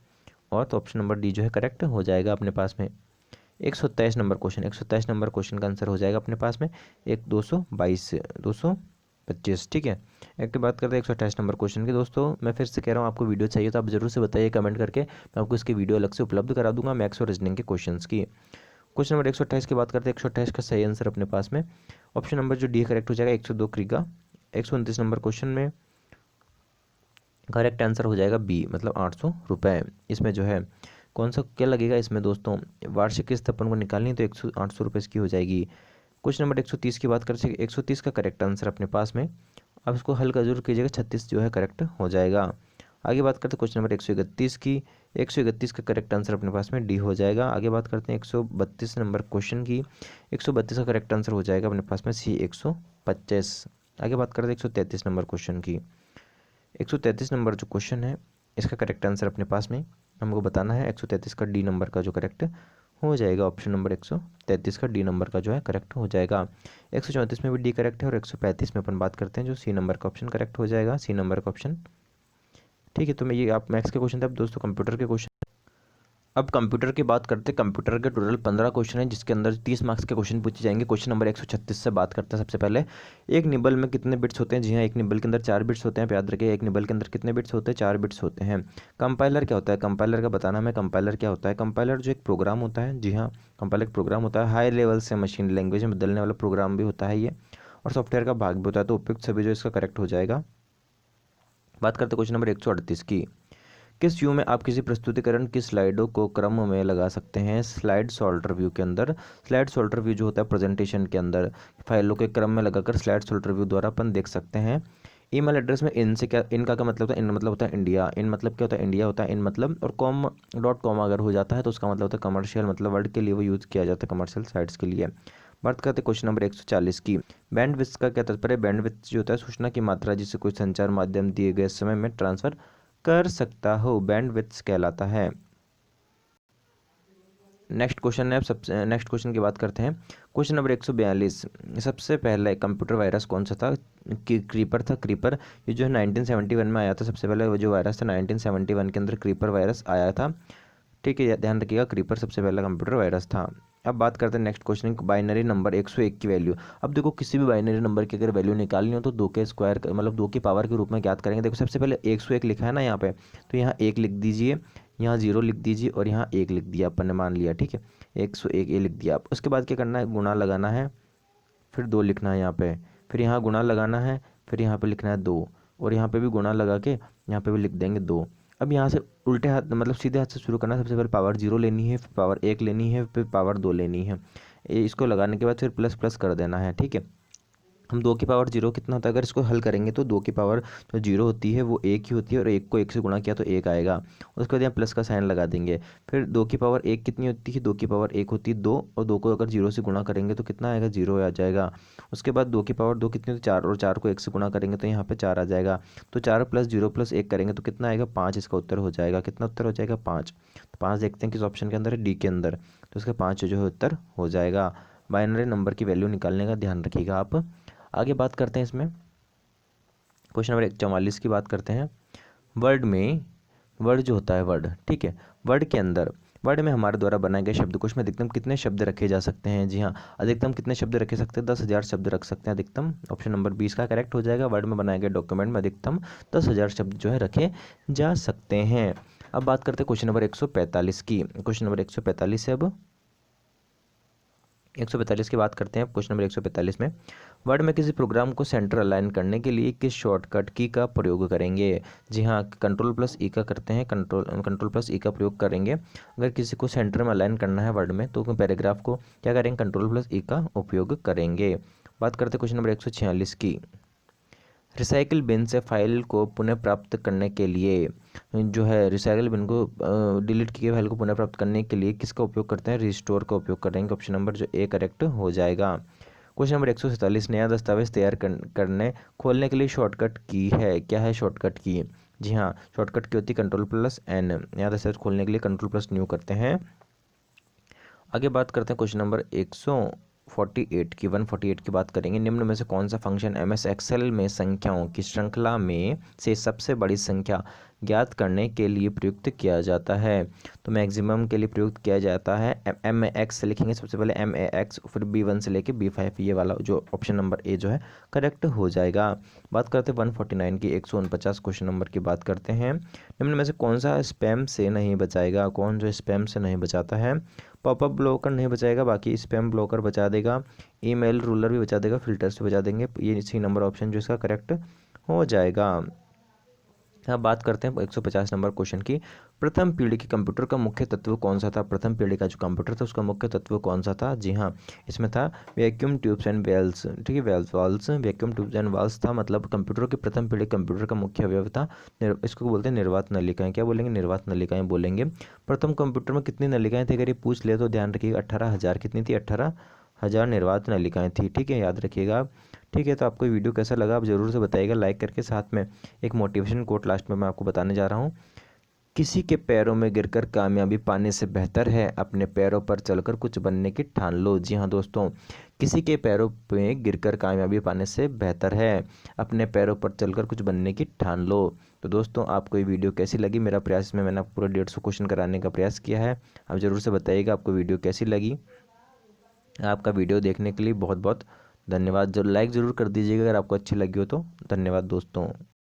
और तो ऑप्शन नंबर डी जो है करेक्ट हो जाएगा अपने पास में। 127 नंबर क्वेश्चन, 127 नंबर क्वेश्चन का आंसर हो जाएगा अपने पास में 225, ठीक है। एक की बात करते हैं 128 नंबर क्वेश्चन की। दोस्तों मैं फिर से कह रहा हूँ, आपको वीडियो चाहिए तो आप जरूर से बताइए कमेंट करके, मैं आपको इसकी वीडियो अलग से उपलब्ध करा दूंगा मैथ्स और रीजनिंग के क्वेश्चंस की। क्वेश्चन नंबर 128 की बात करते हैं। 128 का सही आंसर अपने पास में ऑप्शन नंबर जो डी करेक्ट हो जाएगा 102 क्रीगा। 129 नंबर क्वेश्चन में करेक्ट आंसर हो जाएगा बी, मतलब 800 रुपये। इसमें जो है कौन सा क्या लगेगा इसमें दोस्तों, वार्षिक किस्त अपन को निकालनी तो 800 रुपये इसकी हो जाएगी। क्वेश्चन नंबर 130 की बात करते हैं। 130 का करेक्ट आंसर अपने पास में, अब इसको हल का जरूर कीजिएगा, 36 जो है करेक्ट हो जाएगा। आगे बात करते हैं क्वेश्चन नंबर 131 की। 131 का करेक्ट आंसर अपने पास में डी हो जाएगा। आगे बात करते हैं 132 नंबर क्वेश्चन की। 132 का करेक्ट आंसर हो जाएगा अपने पास में सी 125। आगे बात करते हैं 133 नंबर क्वेश्चन की। 133 नंबर जो क्वेश्चन है इसका करेक्ट आंसर अपने पास में हमको बताना है। 133 का डी नंबर का जो करेक्ट हो जाएगा, ऑप्शन नंबर 133 का डी नंबर का जो है करेक्ट हो जाएगा। 134 में भी डी करेक्ट है, और 135 में अपन बात करते हैं जो सी नंबर का ऑप्शन करेक्ट हो जाएगा, सी नंबर का ऑप्शन, ठीक है। तो मैं ये आप मैथ्स के क्वेश्चन थे। अब दोस्तों कंप्यूटर के क्वेश्चन, अब कंप्यूटर की बात करते हैं। कंप्यूटर के टोटल 15 क्वेश्चन है जिसके अंदर 30 मार्क्स के क्वेश्चन पूछे जाएंगे। क्वेश्चन नंबर 136 से बात करते हैं। सबसे पहले एक निबल में कितने बिट्स होते हैं। जी हाँ, एक निबल के अंदर 4 बिट्स होते हैं। याद रखिए एक निबल के अंदर कितने बिट्स होते हैं, 4 बिट्स होते हैं। कंपाइलर क्या होता है, कंपाइलर का बताना हमें। कंपाइलर क्या होता है, कंपाइलर जो एक प्रोग्राम होता है, जी हाँ कंपाइलर एक प्रोग्राम होता है, हाई लेवल से मशीन लैंग्वेज में बदलने वाला प्रोग्राम भी होता है ये, और सॉफ्टवेयर का भाग भी होता है। तो उपयुक्त सभी जो इसका करेक्ट हो जाएगा। बात करते हैं क्वेश्चन नंबर 138 की। किस व्यू में आप किसी प्रस्तुतिकरण की स्लाइडों को क्रम में लगा सकते हैं। स्लाइड सॉल्टर व्यू के अंदर, स्लाइड सॉल्टर व्यू जो होता है प्रेजेंटेशन के अंदर फाइलों के क्रम में लगाकर स्लाइड सॉल्टर व्यू द्वारा अपन देख सकते हैं। ईमेल एड्रेस में इन से क्या, इनका क्या मतलब होता है, इन मतलब होता है इंडिया, इन मतलब क्या होता है इंडिया होता है, इन मतलब, और .com अगर हो जाता है तो उसका मतलब होता है कमर्शियल, मतलब वर्ड के लिए वो यूज़ किया जाता है कमर्शियल साइट्स के लिए। बात करते हैं क्वेश्चन नंबर 140 की। बैंडविड्थ का क्या तात्पर्य। बैंडविड्थ जो होता है सूचना की मात्रा जिसे कोई संचार माध्यम दिए गए समय में ट्रांसफर कर सकता हो, बैंडविड्थ कहलाता है। नेक्स्ट क्वेश्चन है, सबसे नेक्स्ट क्वेश्चन की बात करते हैं। Question number 142। सबसे पहले कंप्यूटर वायरस कौन सा था। क्रीपर था। क्रीपर ये जो है 1971 में आया था। सबसे पहले वो जो वायरस था 1971 के अंदर क्रीपर वायरस आया था, ठीक है ध्यान रखिएगा, क्रीपर सबसे पहला कंप्यूटर वायरस था। अब बात करते हैं नेक्स्ट क्वेश्चन, बाइनरी नंबर 101 की वैल्यू। अब देखो किसी भी बाइनरी नंबर की अगर वैल्यू निकालनी हो तो 2 के स्क्वायर मतलब 2 की पावर के रूप में ज्ञात करेंगे। देखो सबसे पहले 101 लिखा है ना यहाँ पे, तो यहाँ 1 लिख दीजिए, यहाँ 0 लिख दीजिए और यहाँ 1 लिख दिया अपन ने, मान लिया ठीक है, 101 ये लिख दिया। आप उसके बाद क्या करना है, गुणा लगाना है, फिर 2 लिखना है यहाँ पे, फिर यहाँ गुणा लगाना है, फिर यहाँ पे लिखना है 2, और यहाँ पे भी गुणा लगा के यहाँ पे भी लिख देंगे 2। अब यहाँ से उल्टे हाथ मतलब सीधे हाथ से शुरू करना है। सबसे पहले पावर 0 लेनी है, फिर पावर 1 लेनी है, फिर पावर 2 लेनी है। इसको लगाने के बाद फिर प्लस प्लस कर देना है, ठीक है। हम 2 की पावर 0 कितना होता है, अगर इसको हल करेंगे तो 2 की पावर जो 0 होती है वो 1 ही होती है, और 1 को 1 से गुणा किया तो 1 आएगा। उसके बाद यहाँ प्लस का साइन लगा देंगे। फिर 2 की पावर 1 कितनी होती है, 2 की पावर 1 होती है 2, और 2 को अगर 0 से गुणा करेंगे तो कितना आएगा, 0 आ जाएगा। उसके बाद 2 की पावर 2 कितनी होती है, 4, और 4 को 1 से गुणा करेंगे तो यहाँ पे 4 आ जाएगा। तो 4 प्लस 0 प्लस 1 करेंगे तो कितना आएगा, 5 इसका उत्तर हो जाएगा। कितना उत्तर हो जाएगा, 5। तो 5 देखते हैं किस ऑप्शन के अंदर है, डी के अंदर, तो इसका 5 जो है उत्तर हो जाएगा। बाइनरी नंबर की वैल्यू निकालने का ध्यान रखिएगा आप। आगे बात करते हैं इसमें, क्वेश्चन नंबर 44 की बात करते हैं। वर्ड में, वर्ड जो होता है वर्ड, ठीक है, वर्ड के अंदर, वर्ड में हमारे द्वारा बनाए गए शब्दकोश में अधिकतम कितने शब्द रखे जा सकते हैं। जी हाँ, अधिकतम कितने शब्द रखे सकते हैं, 10,000 शब्द रख सकते हैं अधिकतम। ऑप्शन नंबर 20 का करेक्ट हो जाएगा। वर्ड में बनाए गए डॉक्यूमेंट में अधिकतम 10,000 शब्द जो है रखे जा सकते हैं। अब बात करते हैं क्वेश्चन नंबर 145 की। क्वेश्चन नंबर 145 है, अब 145 की बात करते हैं। क्वेश्चन नंबर 145 में, वर्ड में किसी प्रोग्राम को सेंटर अलाइन करने के लिए किस शॉर्टकट की का प्रयोग करेंगे। जी हाँ, कंट्रोल प्लस ई का करते हैं, कंट्रोल प्लस ई का प्रयोग करेंगे। अगर किसी को सेंटर में अलाइन करना है वर्ड में तो पैराग्राफ को क्या करेंगे, कंट्रोल प्लस ई का उपयोग करेंगे। बात करते हैं क्वेश्चन नंबर 146 की। रिसाइकिल बिन से फाइल को पुनः प्राप्त करने के लिए, जो है रिसाइकिल बिन को डिलीट की गई फाइल को पुनः प्राप्त करने के लिए किसका उपयोग करते हैं, रिस्टोर का उपयोग करेंगे। ऑप्शन नंबर जो ए करेक्ट हो जाएगा। क्वेश्चन नंबर 147, नया दस्तावेज तैयार करने खोलने के लिए शॉर्टकट की है, क्या है शॉर्टकट की। जी हाँ, शॉर्टकट की होती है कंट्रोल प्लस एन। नया दस्तावेज खोलने के लिए कंट्रोल प्लस न्यू करते हैं। आगे बात करते हैं क्वेश्चन नंबर 148 की, 148 की बात करेंगे। निम्न में से कौन सा फंक्शन MS एक्सेल में संख्याओं की श्रृंखला में से सबसे बड़ी संख्या ज्ञात करने के लिए प्रयुक्त किया जाता है। तो मैक्सिमम के लिए प्रयुक्त किया जाता है। MAX लिखेंगे सबसे पहले, MAX, फिर B1 से लेके B5, ये वाला जो ऑप्शन नंबर ए जो है करेक्ट हो जाएगा। बात करते हैं 149 की, 149 क्वेश्चन नंबर की बात करते हैं। निम्न में से कौन सा स्पैम से नहीं बचाएगा, कौन जो स्पैम से नहीं बचाता है। पॉपअप ब्लॉकर नहीं बचाएगा, बाकी स्पैम ब्लॉकर बचा देगा, ईमेल रूलर भी बचा देगा, फिल्टर्स भी बचा देंगे। ये इसी नंबर ऑप्शन जो इसका करेक्ट हो जाएगा। अब बात करते हैं 150 नंबर क्वेश्चन की। प्रथम पीढ़ी के कंप्यूटर का मुख्य तत्व कौन सा था, प्रथम पीढ़ी का जो कंप्यूटर था उसका मुख्य तत्व कौन सा था। जी हाँ, इसमें था वैक्यूम ट्यूब्स एंड वेल्स, ठीक है, valves, vacuum tubes and valves था। मतलब कंप्यूटर की प्रथम पीढ़ी कंप्यूटर का मुख्य अवयव था, इसको बोलते हैं निर्वात नलिकाएं। क्या बोलेंगे, निर्वात नलिकाएं बोलेंगे। प्रथम कंप्यूटर में कितनी नलिकाएं थी, अगर ये पूछ ले तो ध्यान रखिएगा, 18,000 कितनी थी, 18,000 निर्वात नलिकाएं थी, ठीक है, याद रखिएगा। ठीक है, तो आपको वीडियो कैसा लगा आप ज़रूर से बताइएगा लाइक करके। साथ में एक मोटिवेशन कोट लास्ट में मैं आपको बताने जा रहा हूँ। किसी के पैरों में गिरकर कामयाबी पाने से बेहतर है अपने पैरों पर चलकर कुछ बनने की ठान लो। जी हाँ दोस्तों, किसी के पैरों में गिरकर कामयाबी पाने से बेहतर है अपने पैरों पर चलकर कुछ बनने की ठान लो। तो दोस्तों, आपको ये वीडियो कैसी लगी, मेरा प्रयास इसमें मैंने आपको पूरा 150 क्वेश्चन कराने का प्रयास किया है। आप ज़रूर से बताइएगा आपको वीडियो कैसी लगी। आपका वीडियो देखने के लिए बहुत बहुत धन्यवाद। जो लाइक ज़रूर कर दीजिएगा अगर आपको अच्छी लगी हो तो। धन्यवाद दोस्तों।